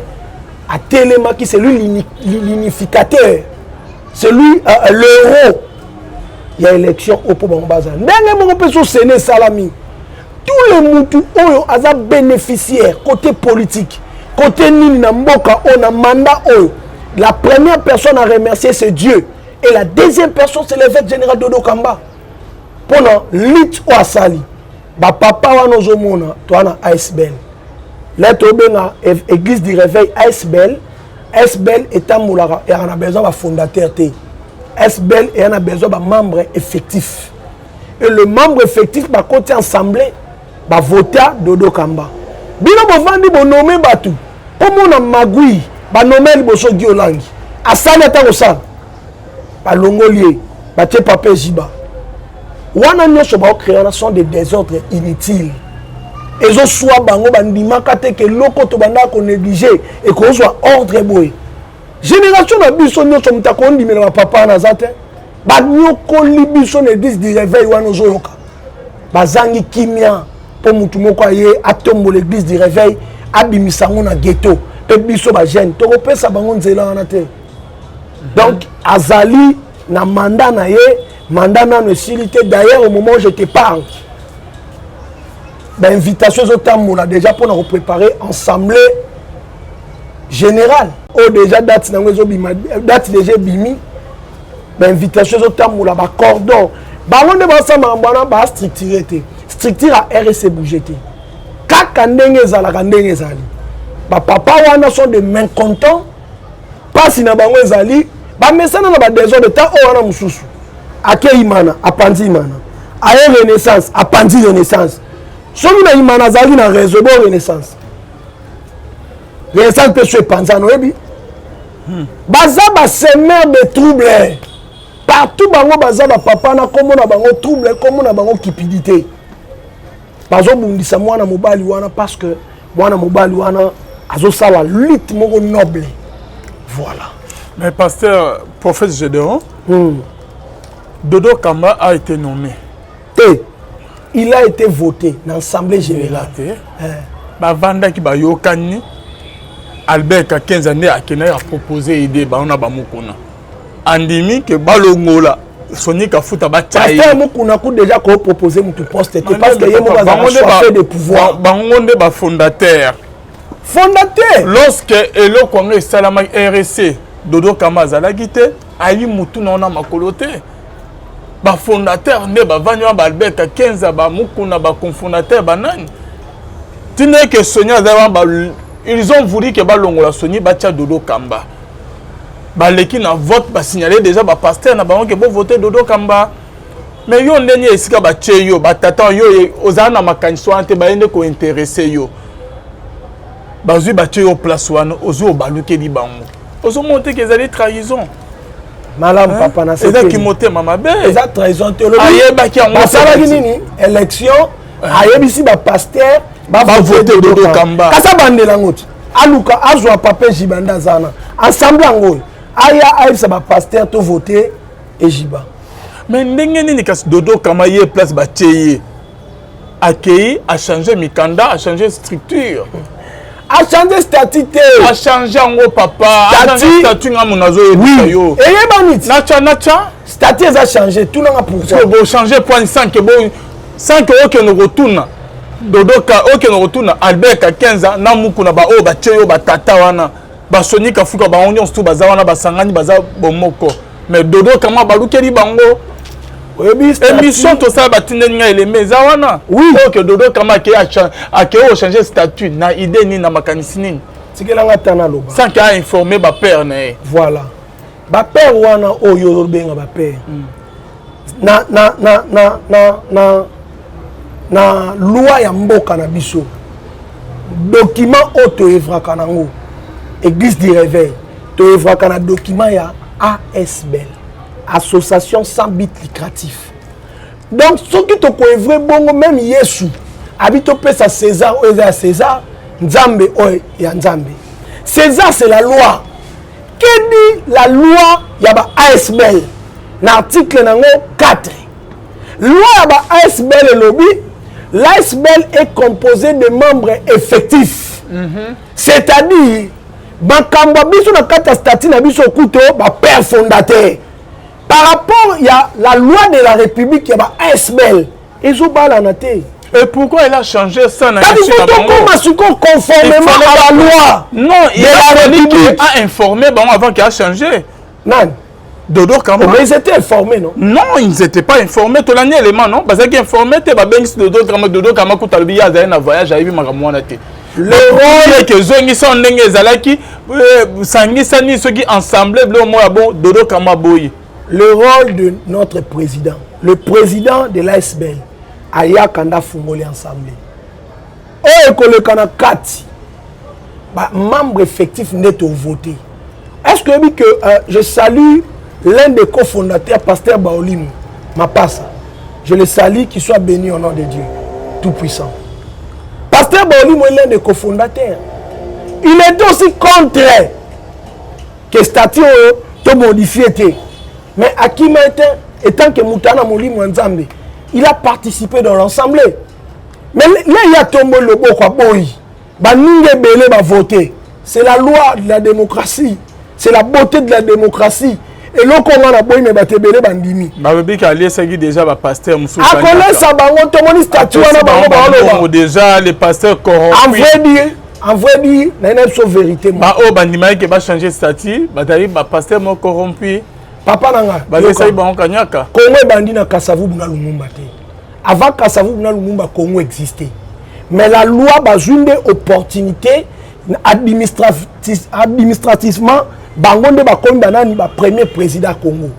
à téléma qui c'est lui l'unificateur c'est lui l'euro il y a élection au Pobambaza ndenge mo peut so séné salami tous les mutu oyo aza bénéficiaire côté politique côté nini na mboka on a mandat oyo la première personne à remercier c'est Dieu et la deuxième personne c'est l'évêque général Dodo Kamba pendant lit ou asali ba papa wana ozomona to ana ASBL là to benga église du réveil ASBL est un moulara et on a besoin de fondateur té ASBL et on a besoin de membre effectif et le membre effectif ba côté assemblée ba voter Dodo Kamba bino bovandi bo nommer batu comme on a magui ba nommer liboso Giolangi asali ata kosala ba longolier ba tie papier jiba wana nyonso ba créer sont des désordres inutiles ezo soit bango bandimaka te ke loko to banda ko négliger et ko soit ordre boy génération na biso nyonso mutako ndimela ba papa na zate ba nyoko libiso na église du réveil wana zo yoka bazangi kimia po mutu moko aye atombo l'église du réveil abimisango na ghetto pe biso ba jeune to kopesa bango nzela wana te donc azali na mandat na ye mandat na necessité d'ailleurs au moment où je te parle ben invitation aux tamoula déjà pour nous préparer assemblée générale ou déjà date na ngozo bima date déjà bimi ben invitation aux tamoula ba cordon ba londe ba sama mbana ba structurer te structure à RSC bougeté kaka ndenge zala ka ndenge zali ba papa wana sont de mécontents pasi na bango ezali ba mesana na ba désordre de temps o wana mususu ake imana apandi imana aye renaissance apandi renaissance somi na imana zali na réseau bo renaissance peut se panza no ebi baza ba semer de trouble partout bango baza ba papa na komo na bango trouble komo na bango cupidité bazo bundisa mwana mobali wana parce que mwana mobali wana azo sala lutte moko noble voilà. Mais pasteur prophète Gédéon Dodo Kamba a été nommé. Il a été voté dans l'Assemblée générale. Vanda qui ba yokani Albert a 15 années a proposé idée ba on a ba mukuna. Andimi que balongola Sonic a foutu ba tchai. Pasteur mukuna ko déjà ko proposer mutu poste parce que yemo ba choisir de pouvoir. Bangonde ba fondateur. Fondateur. Lorsque Elo Congrès Salama RSC Dodo Kamba zalagite ayi mutu na ona makolote. Ba fondateur ne ba vanya ba Albert 15 ba mukuna ba confondateur banani. Tine que Sonia ba ils ont voulu que ba longola Soni ba tia Dodo Kamba. Ba leki na vote ba signaler déjà ba pasteur na ba que bo voter Dodo Kamba. mais yo ndeni esika ba che yo batata yo ozana na makanisi ante ba yende ko intéresser yo bazui ba che yo place wana ozo baluke di bango ozo monter que ezali trahison malam papa na c'est qui monter mama be eza trahison théologie ayeba ki yango ça va nini élection ayebisi ba pasteur ba voter Dodo Kamba kasa bandela ngoti aluka azwa papa Jibanda zana ensemble ngoyo aya ayebisa ba pasteur to voter Ejiba. Mais ndenge nini kasi Dodo Kamba ye place ba tcheye accueilli a changé mikanda a changé structure a changé statut a changé ngo papa a changé statut nga munazo yo et yebanit nacha statut a changé tout n'a pourquoi bon changer point 5 bon 5 que nous retourne Dodo Ka OK nous retourne Albert ka 15 ans na mukuna ba o ba tcheye ba tata wana ba Sony ka fuka ba onyo stu baza wana ba sangani baza bomoko mais Dodo Kamba balukeli bango émission tout ça batindenga eleme za wana oui que Dodo Kamba ke a changer statut na idée ni na makanisi nini tikelanga tana loba sans qu'il a informé ba père na voilà ba père wana oyo benga ba père na loi ya mboka na biso document auto evraka nango église du réveil to evraka na document ya ASBL, association sans but lucratif. Donc, ce qui te couvre, bon, même Yesu, habite au Pesa César, ou César, Nzambe, ou Nzambe. César, c'est la loi. Que dit la loi, il y a ASBL, l'article 4. Loi, il y a ASBL et lobby. L'ASBL est composé de membres effectifs. C'est-à-dire, Bakamba biso na kata statut na biso kuto ba père fondateur. Par rapport il y a la loi de la République il y a ASBL ezo bala na te. Et pourquoi il a changé ça na conformément à la loi? Non, il a informé bon avant qu'il a changé. Non. Dodo Kamba. Mais ils étaient informés non? Non, ils n'étaient pas informés tout l'année élément non parce qu'ils informés te ba bengi Dodo Kamba ko talbi ya na voyage ayibi makamwana te. Le rôle que zongi son ndenge ezalaki sangisani soki ensemble bon Dodo Kamba boyi. Le rôle de notre président, le président de l'ASBL aya kanda fungoli ensemble. Oh ekole kana kati ba membre effectif net au voté. Est-ce que je salue l'un des cofondateurs pasteur Baolim Mapasa. Je le salue qu'il soit béni au nom de Dieu tout puissant. Pasteur Baolim est l'un des cofondateurs. Il est aussi contre que statut to modifié. Mais Akima étant que Moutana Moli Mwanzambe, il a participé dans l'Assemblée. Mais là, il y a tombé le beau quoi boy. Baninge Belé va voter. C'est la loi de la démocratie. C'est la beauté de la démocratie. Et là, comment la boy me batte belé bandimi. Babi qui allait seguir déjà le pasteur Moussou. A connaître ça bango to moni statut wana bango déjà les pasteurs corrompus. En vrai dire, na une seule vérité. Ba o bandima qui va changer statut, ba tari ba pasteur mo corrompu. Papa nanga. Ba essaye bango kanyaka. Congo bandi na Kasavubu na Lumumba te. Avant Kasavubu na Lumumba Congo existait. Mais la loi ba une opportunité administrativement bangonde ba komi banani ba premier président Congo.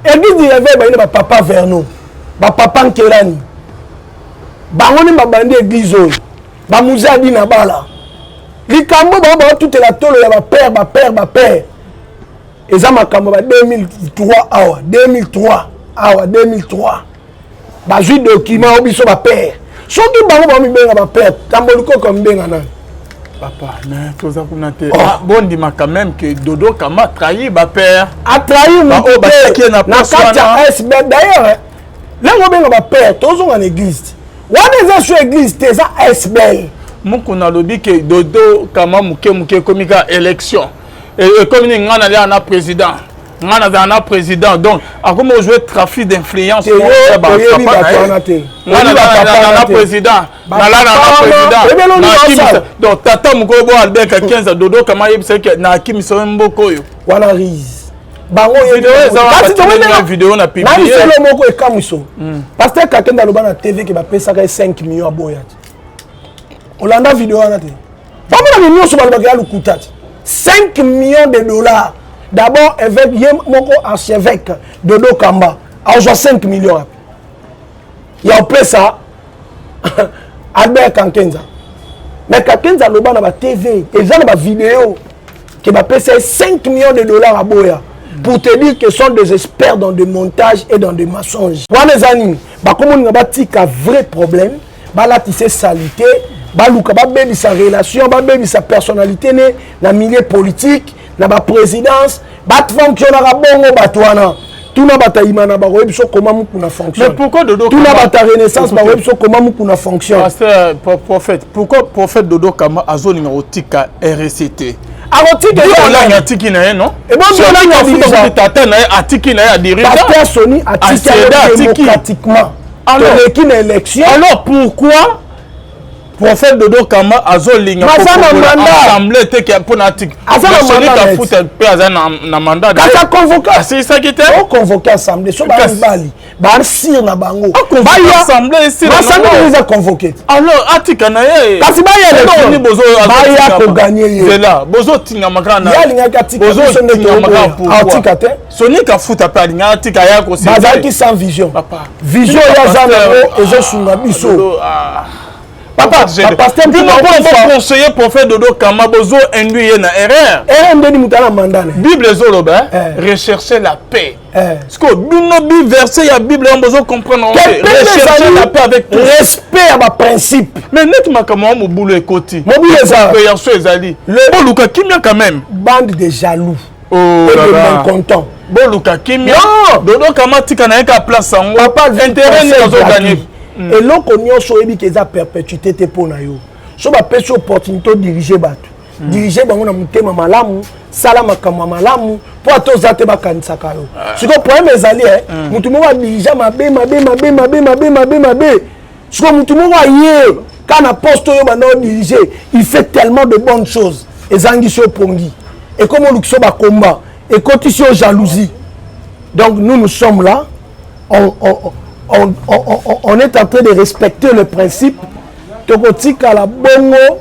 Église du réveil ba ine ba papa Vernon, ba papa Nkelani. Bangonde ba bandi église oyo. Ba muzadi na bala. Likambo ba toute la tolo ya ba père. Eza makambo ba 2003 awa, 2003. Ba jui document obiso ba père. Soki bango ba mi benga ba père, tamboliko comme benga na. Papa, mais tout ça pour noter. Bon, dis-moi quand même que Dodo Kamba trahi ma père. A trahi mon père. D'ailleurs, là on benga ma père, tous en église. On est sur l'église, t'es à SBL. Mon qu'on a lobby que Dodo Kamba mouke comme élection. Et comme nous avons un président. Nous avons un président. Donc, à comment jouer trafic d'influence? Nous avons un président. Donc, Tata Moukobo Albert 15 Dodo Kamba Yebseke na Kim Somboko yo. Wana Riz. Bango vidéo na publié. Nani selo moko ekamuso. Pasteur Kakenda loba na TV ke ba pesa 5 millions aboyat. Olanda vidéo wana te. Pamela millions so ba ba lukuta. 5 millions de dollars. D'abord, évêque, moko archevêque Dodo Kamba. A 5 millions. il y a ça Albert Kankenza. Mais Kankenza loba na ba TV, et ça na ba vidéo qui va payer 5 millions de dollars à Boya pour te dire que sont des experts dans des montages et dans des mensonges. Pour les amis, bah comme on a bâti un vrai problème, bah là tu sais salité, bah Luka bah baby sa relation, bah baby sa personnalité né dans le milieu politique, dans la présidence, bah fonctionnera bongo bah toi tout na bataïma na ba web so comment mukuna fonctionne. Mais pourquoi Dodo tout na bata renaissance ba web so comment mukuna fonctionne. Pasteur prophète, pourquoi prophète Dodo Kama azoni ngotika RCT? Arotika ya atiki na ye non? Et bon on a futa tata na ye atiki na ye a dirigeant. Pasteur Sony atiki démocratiquement. Alors l'équipe élection. Alors pourquoi prophète Dodo Kama azolinga assemblée te ki pour natik Sony ka futa pe azana na mandat de quand convoqué c'est ça qui était on convoqué assemblée so ba bali ba sir na bango ba ya assemblée sir na assemblée les a convoqué alors atika na ye kasi ba ya élection ba ya ko gagner c'est là bozo tinga makana ya linga katika bozo tinga makana pour atika te Sony ka futa pe linga atika ya ko c'est bazaki qui sans vision vision ya zana ezo sunga biso Papa, pasteur tu n'as conseiller prophète Dodo Kama bozo induire na erreur. Ndeni mutala mandane. Bible zoloba, rechercher la paix. Parce que bino bi verset ya Bible on bozo comprendre rechercher la paix avec tout respect à ma principe. Mais net makamo mo boulot ekoti. Mo boulot ça. Payance ezali. Le Luka kimia quand même. Bande de jaloux. Oh là là. Content. Luka kimia. Dodo Kama tika na ka place sango. Papa intérêt ni ozo gagner. Et l'on connaît aussi que ça perpétuité te pona yo. So ba pesi opportunité de diriger bato. Diriger bango na mutema malamu, salama kama malamu, pour to zate ba kanisa kayo. Siko problème ezali mutu mo wa diriger mabe. Siko mutu mo wa ye kana poste yo bana diriger, il fait tellement de bonnes choses. Ezangi so pongi. Et comme on so ba combat, et quand ici jalousie. Donc nous sommes là, on est en train de respecter le principe Tokotika la bongo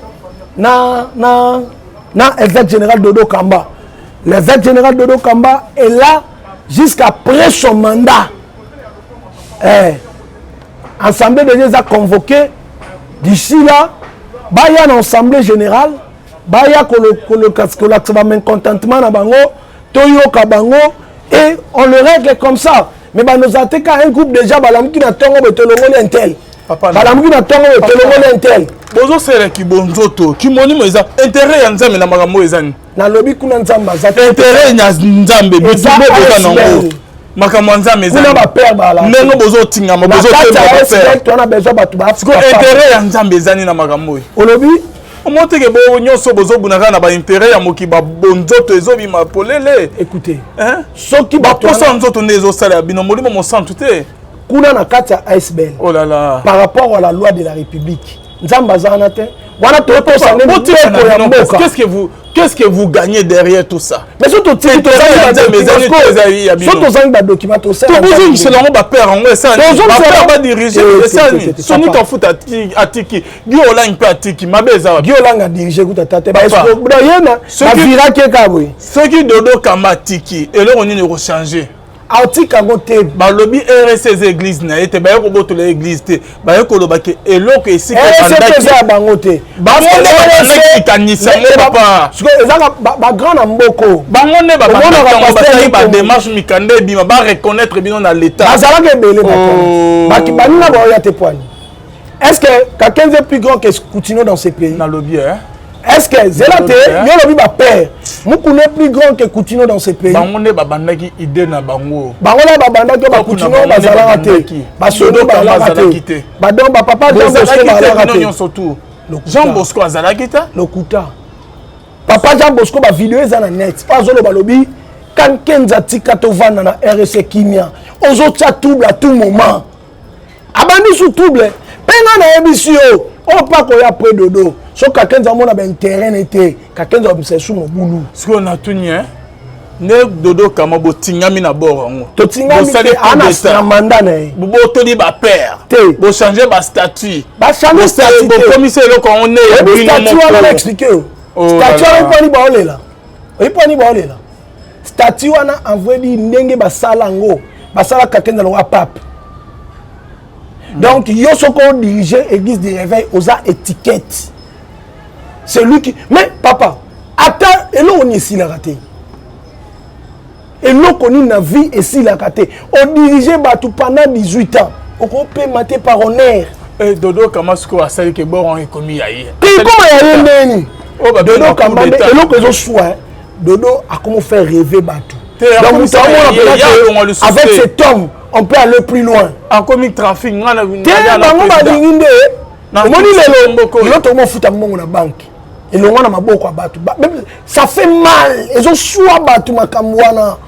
na évêque général Dodo Kamba. L'évêque général Dodo Kamba est là jusqu'après son mandat. Assemblée de Dieu a convoqué. D'ici là, il y a une assemblée générale. Il y a un mécontentement na bango, toyo kabango et on le règle comme ça. Mais nous avons un groupe déjà qui n'a pas de intel. Balamki na tongo telongole intel. Bozo sere ki bonzoto ki moni moza intérêt ya nzambe na makambo ezani. Na lobi kuna nzamba za intérêt ya nzambe bitumbo boza nango. Makambo nzambe ezani. Kuna ba père bala. Nengo bozo tinga mo bozo te père. Tu as besoin batu ba. Parce que intérêt ya nzambe ezani na makambo. Olobi omonte ke bo nyonso bozo bunaka na ba intérêt ya moki ba bonzoto ezobi ma polele. Écoutez, soki ba posa nzoto nezo sala bino molimo mo santu te. Kuna na kati ya ASBL. Oh là là. Par rapport à la loi de la République. Nzamba zana te. Wana to qu'est-ce que vous gagnez derrière tout ça? Mais surtout tu ba document to ça. Tu vous c'est là ba père en ça. Ba pas diriger ça. Soni to foot atiki. Giola un peu atiki mabeza. Giola nga diriger kuta tate ba est-ce que brayena na vira ke kabwe. Ce qui dodo kama atiki et là on est rechanger. Autika ngote ba lobby RSS église na ete ba yoko boto la église te ba yoko lobake eloko esi ke bandaki ba ngote ba ngone kanisa papa parce que ezaka ba grand na mboko ba ngone ba ba démarche mikande bima ba reconnaître bino na l'état azala ke belé ba ki banina ba ya te poani. Est-ce que quelqu'un est plus grand que Coutinho dans ces pays? Na lobby est-ce que Zelate yolobi ba père Moukoune plus grand que Coutinho dans ces pays? Bangone babandaki idée na bango. Bangone babandaki ba Coutinho bazala te. Ba sodo bazala te. Ba don ba papa Jean Bosco bazala te. Jean Bosco azala kita? Lokuta. Papa Jean Bosco ba vidéo ezana net. Pas zolo balobi kan kenza tika to vana na RC Kimia. Ozo tcha double à tout moment. Abandi sous double. Penga na ebisio. On pas qu'on y a près de dos. So quelqu'un a mon intérêt n'était quelqu'un a observé sur mon boulot. Ce qu'on a tout nié, ne dodo kama bo tingami na borango. To tingami te anas na mandane. Bo to di ba père. Bo changer ba statut. Ba changer statut. Bo commissaire lo ko on est. Statut on va expliquer. Statut on pas ni ba olela. On pas ni ba olela. Statut on a envoyé di ndenge ba salango. Ba sala quelqu'un dans le pape. Donc, il y a ce qu'on dirige l'église de réveil aux étiquettes. C'est lui qui. Mais papa, attends, et là on est ici la raté. Et là on est dans la vie ici la raté. On dirigeait pendant 18 ans. On peut mater par honneur. Et Dodo Kamasko a sali que bon on est commis ailleurs. Et comment il y a une Dodo Kamasko, et là que je sois, Dodo a comment faire rêver Batou. Donc avec cet homme, on peut aller plus loin. En comique trafic, on a une banque. Et le monde a beaucoup à battre. Ça fait mal. Ils ont choisi battre ma camouana.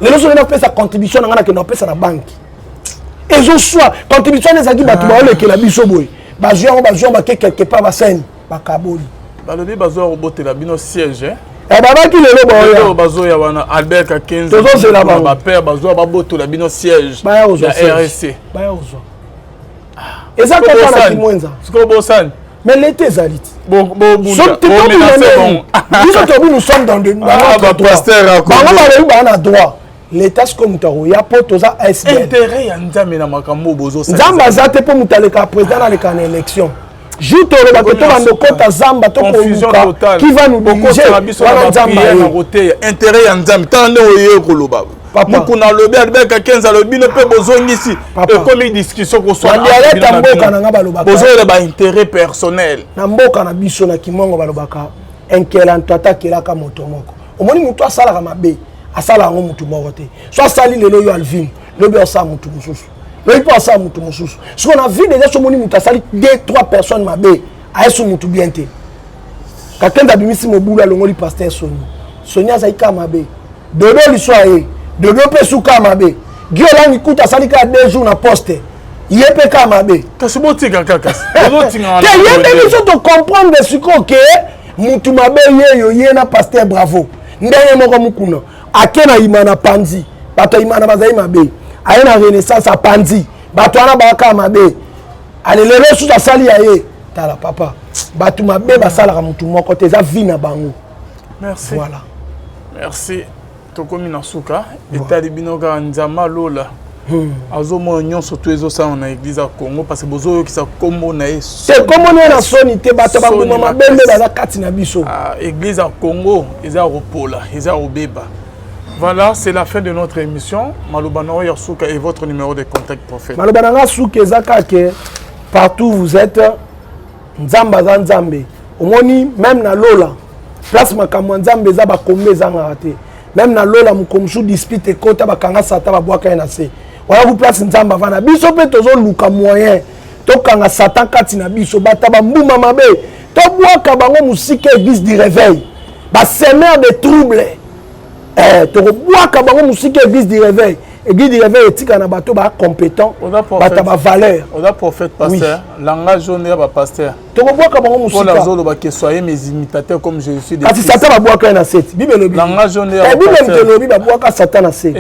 Les gens ont fait sa contribution dans la banque. Ils ont choisi contribution des agis battu que la bisoboy. Bajon quelque part va scène. Bakaboli. Balobi bazo roboter la bino siège. Eh baba qui le boya. Bazo ya wana Albert ka 15. Tozo c'est là bas. Ba père bazo ba boto la bino siège. Ba ozo. RSC. Ba ozo. Et ça quand on a dit moins ça. Siko bosan. Mais l'été zalit. Bon. Nous sommes dans de droit. L'État c'est comme il y a pas tous ça SBL. Intérêt ya nzambe na makambo bozo. Nzamba zate pour mutaleka président dans les can élection. Juste le bateau va nous compter Zamba to qui va nous diriger wana Nzamba. Intérêt ya nzambe tande oye koloba. Mukuna lobi adbeka 15 lobi no pe bozongisi et comme discussion ko soit na mboka na ngaba lobaka. Bozo le ba intérêt personnel. Na mboka na biso na kimongo balobaka enkela ntata kelaka moto moko. Omoni mutu asala ka mabe. Asala ngo mutu moko te. Soit sali lelo yo Alvin, lobi osa mutu mususu. Lobi pas ça mutu mususu. Ce qu'on a vu déjà ce moni mutu asali 2-3 personnes mabe, ayesu mutu bien te. Quelqu'un d'abimisi mobula longoli pasteur Soni. Soni azaika mabe. Dodo liswaye. Dodo pe suka mabe. Giola ngikuta asali ka 2 jours na poste. Yepe ka mabe. Kasi botika kaka. Botika. Te yende biso to comprendre ce que mutu mabe yeyo yena pasteur bravo. Ndenge moko mukuna. Akena imana panzi bato imana bazai mabe ayena renaissance a panzi bato ana baka mabe alelelo sous asali yaye tala papa bato mabe basala ka mutu moko te za vie na bango. Merci. Voilà. Merci. Tokomi na suka etali binoka nzama lola. Azo mo nyonso to ezo sa na église ya Congo parce que bozo ki sa kombo na ye. C'est comme on est na soni te bato ba ngoma mabembe baza kati na biso. Église ya Congo eza ropola, eza obeba. Voilà, c'est la fin de notre émission. Malobana Yasuka et votre numéro de contact prophète. Malobana Yasuka Zakake, partout où vous êtes, Nzamba Nzambe. Omoni même na Lola, place makamwa Nzambe za ba kombe zanga raté. Même na Lola mukomshu dispute kota ba kanga sata ba bwaka na se. Wala ku place Nzamba vana. Biso pe tozo luka moyen. To kanga satan kati na biso bata ba mbuma mabe. To bwaka bango musike église du réveil. Ba semeur de troubles. Tu vois que la musique église du réveil. Église du réveil est compétent, valeur. On a prophète pasteur, langage jaune et pasteur. Tu vois que la musique que soyez mes imitateurs comme je suis. Parce que Satan va boire qu'un asset. Langage jaune et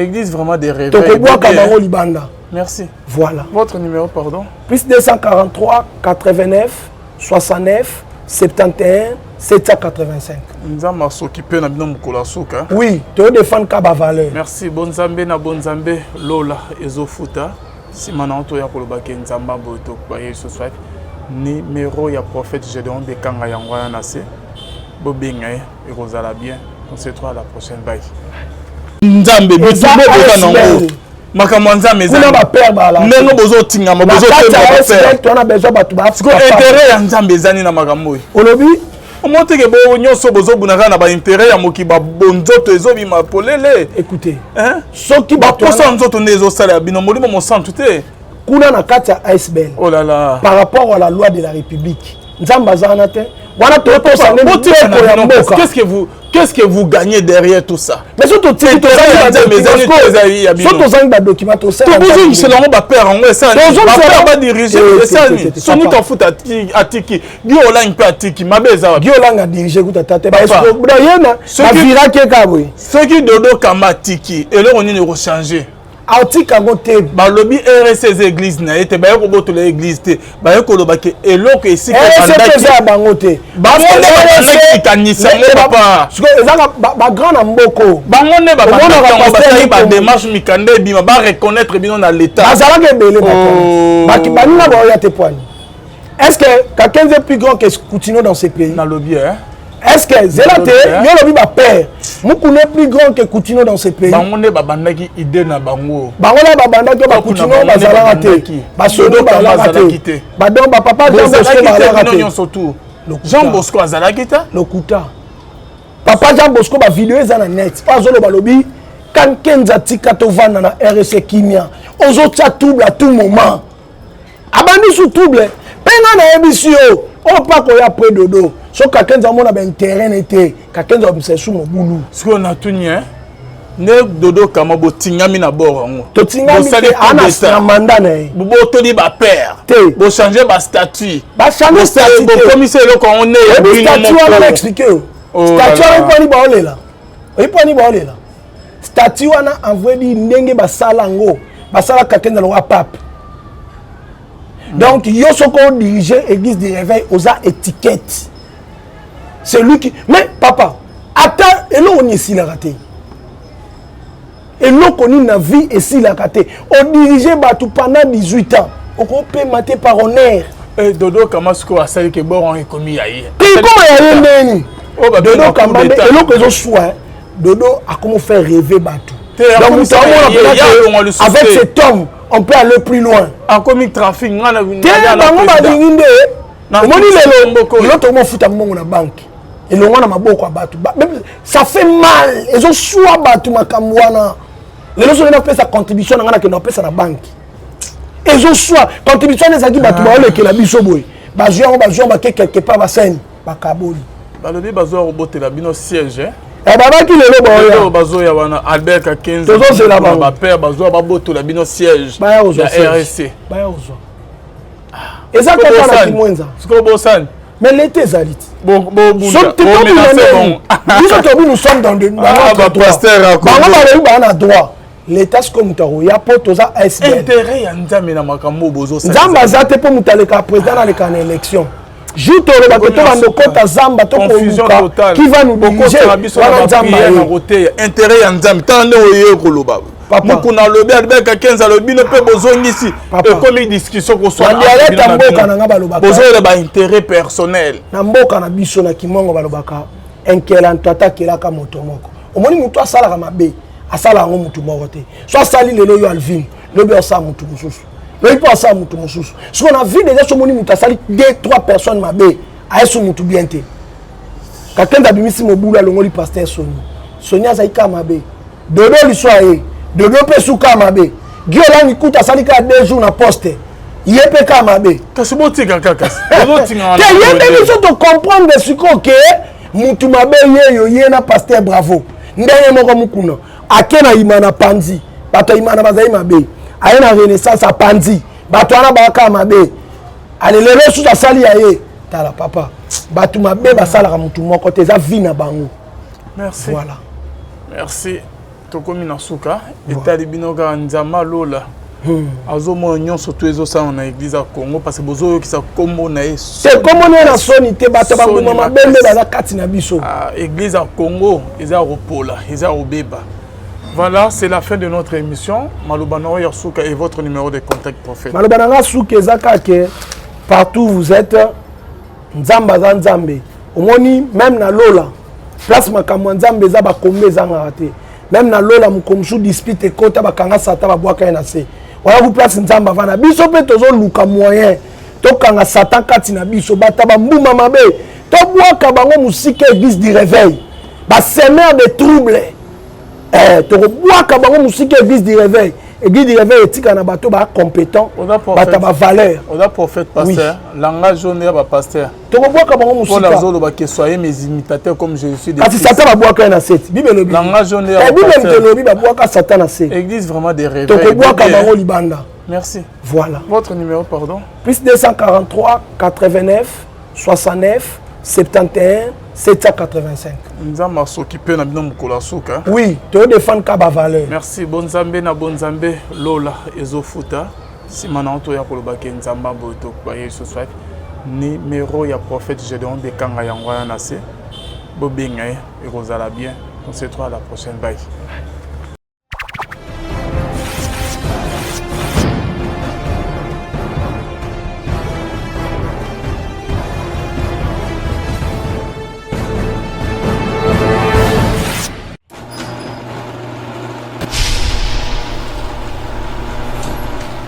église vraiment des réveils. Tu vois que la Libanda. Merci. Voilà. Votre numéro, pardon. Plus 243 89 69 71 785. Nous avons s'occuper de notre colasuka. Oui, tu as défendre Kaba valeur. Merci. Bonzambe na bonzambe Lola ezofuta. Si maintenant tu as kolobake nzamba boto baye ce soir. Numéro ya prophète Gédéon de Kanga Yangwa Nase. Bobinga et Rosala bien. On se retrouve à la prochaine. Bye. Nzambe boto Makamanza meza. Kuna ba père bala. Nengo bozo tinga ma bozo te. Tu as besoin batu ba. Parce que intérêt ya nzambe zani na makambo. Olobi omonte ke bo nyonso bozo bunaka na ba intérêt ya mokiba bonzoto ezobi ma polele. Écoutez, hein? Soki ba posa nzoto nezo sala bino molimo mo santu te. Kuna na kati ya ASBL. Oh là là. Par rapport à la loi de la République. Nzamba zana te. Wana to posa qu'est-ce que vous gagnez derrière tout ça? Mais surtout tu to zanga ba document to ça. To bozo ngisela ngo ba père ngo ça. Ba ba diriger ça ni. Soni to futa atiki. Giolang pe atiki mabeza. Giolang diriger ku tata ba est-ce que yena ba vira ke kabwe. Ce qui dodo kama atiki et là on est rechanger. aotika ngo te balobi RSS église na ete ba ko boto l'église te ba ko loba ke eloko esika bandaki ya bango te bandaki kanisa papa parce que ezaka ba grand na mboko bango ne ba ba démarche mikande bima ba reconnaître bino na l'état bazalaka ebele baki banina ba ya te poani. Est-ce que quelqu'un est plus grand que Coutinho dans ce pays? Dans le bien. Est-ce que Zelate, Yolobi va père, Moukoune est plus grand que Coutinho dans ce pays? Bangonde babandaki idée na bango. Bangonde babandaki ba Coutinho bazalaka te. Ba sodo bazalaka te. Ba donc ba papa Jean Bosco bazalaka te. Jean Bosco azalaki te. Lokuta. Papa Jean Bosco ba vidéo eza na net. Pas zolo balobi quand Kenza tika to vana na RC Kimia. Ozo tia double à tout moment. Abandi sous double. Penga na ebisio. On pas qu'on y a près de dos. So quelqu'un a mon intérêt n'était quelqu'un a obsession sous mon boulot. Ce qu'on a tout nié. Ne dodo kama bo tingami na borango. To tingami ana mandat na. Bo to di ba père. Bo changer ba statut. Ba changer statut. Bo commissaire ko on est bien statut on va expliquer. Statut on pas ni ba olela. On pas ni ba olela. Statut on a envoyé di ndenge ba salango. Ba sala quelqu'un dans le pape. Donc yo soko diriger église de réveil aux étiquettes. C'est lui qui... Mais papa, attends, et là on est ici la raté. Et là on est la vie ici la raté. On dirigeait Batou pendant 18 ans. On peut mater par honneur. Et Dodo Kamasko a sali que bon on est commis aïe. Comment y a une Dodo Kamasko, et là que je sois, Dodo a comment faire rêver Batou. Donc avec cet homme, on peut aller plus loin. En comique trafic, on a une banque. Et le monde a beaucoup battu. Ça fait mal. Ils ont choisi battu ma kamwana. Les gens ont fait sa contribution dans la banque. Ils ont choisi contribution des acquis battu que la bisoboy. Bazion quelque part va scène. Bakaboli. Balobi bazo roboter la bino siège. Eh baba qui le boya. Bazo ya wana Albert ka 15. Tozo c'est là-bas. Ba père bazo baboto la bino siège. Baya ozo. RSC. Baya ozo. Et ça quand on a qui mwenza. Siko bosan. Mais l'été Zalit. Bon, nous sommes dans notre droit. L'État c'est comme Taro, il y a pas tous à SBL. Intérêt ya nzambe na makambo bozo. Nzamba zate pour mutaleka président dans les élections. Joute le bateau dans kota zamba to ko qui va nous diriger wana nzamba intérêt ya nzambe tande oye ko loba. Mukuna lobi albeka 15 lobi no pe bozongisi et comme discussion ko soit na mboka na balobaka bozole ba intérêt personnel na mboka na biso na kimongo balobaka enkelanto atakelaka moto moko omoni mutu asala ka mabe asala ngo mutu moko te so asali lelo yo Alvin lobi osala mutu mususu lobi po asala mutu mususu ce qu'on a vu déjà so moni mutu asali 2-3 personnes mabe ayesu mutu bien te kakenda bimisi mobulu alongoli pasteur Sonia zaika mabe dodo liswaye Dodo pe suka mabe. Giola nikuta salika 2 jours na poste. Yepe ka mabe. Kasiboti kaka. Kasiboti ngala. Ke yende biso to comprendre de suko ke mutu mabe yeyo yena pasteur bravo. Ndenge moko mukuna. Akena imana panzi. Bato imana bazai mabe. Ayena renaissance a panzi. Bato ana baka mabe. Alelele sous sali yaye. Tala papa. Bato mabe basala ka mutu moko te za vie na bango. Merci. Voilà. Merci. Tokomi na suka etali binoka nzama lola azomo nyonso to ezosala na église ya Congo parce que bozo ki sa kombo na c'est comme na soni te bata ba mama bembe ba kati na biso église ya Congo eza ropola eza obeba. Voilà, c'est la fin de notre émission. Maloba na suka et votre numéro de contact prophète. Maloba na suka ezaka ke partout vous êtes nzamba za nzambe omoni même na lola place makamwa nzambe za ba kombe za ngate. Même na lola mukomshu dispute kota bakanga sata babwaka na se. Wala ku place nzamba vana biso pe tozo luka moyen. To kanga satan kati na biso bata ba mbuma mabe. To bwaka bango musika église du réveil. Ba semeur de trouble. To bwaka bango musika église du réveil. Église du réveil etika na bato ba compétent, bata ba valeur. On a prophète pasteur, langage jaune ba pasteur. To bwaka bango musika. Pour la zolo ba que soyez mes imitateurs comme je suis. Kasi satan ba bwaka na set. Bible lobi. Langage jaune ba pasteur. Bible lobi ba bwaka satan na set. Église vraiment des réveils. To bwaka bango libanda. Merci. Voilà. Votre numéro pardon. Plus 243 89 69 71 785. Nzamba s'occuper na bino mukolo suka. Oui, tu défendre ka valeur. Merci bonzambe na bonzambe lola ezofuta. Si maintenant to ya koloba ke nzamba boto ba Yesu Christ. Numéro ya prophète Gédéon Bekanga yango na se. Bobenga e kozala bien. On se retrouve à la prochaine bye.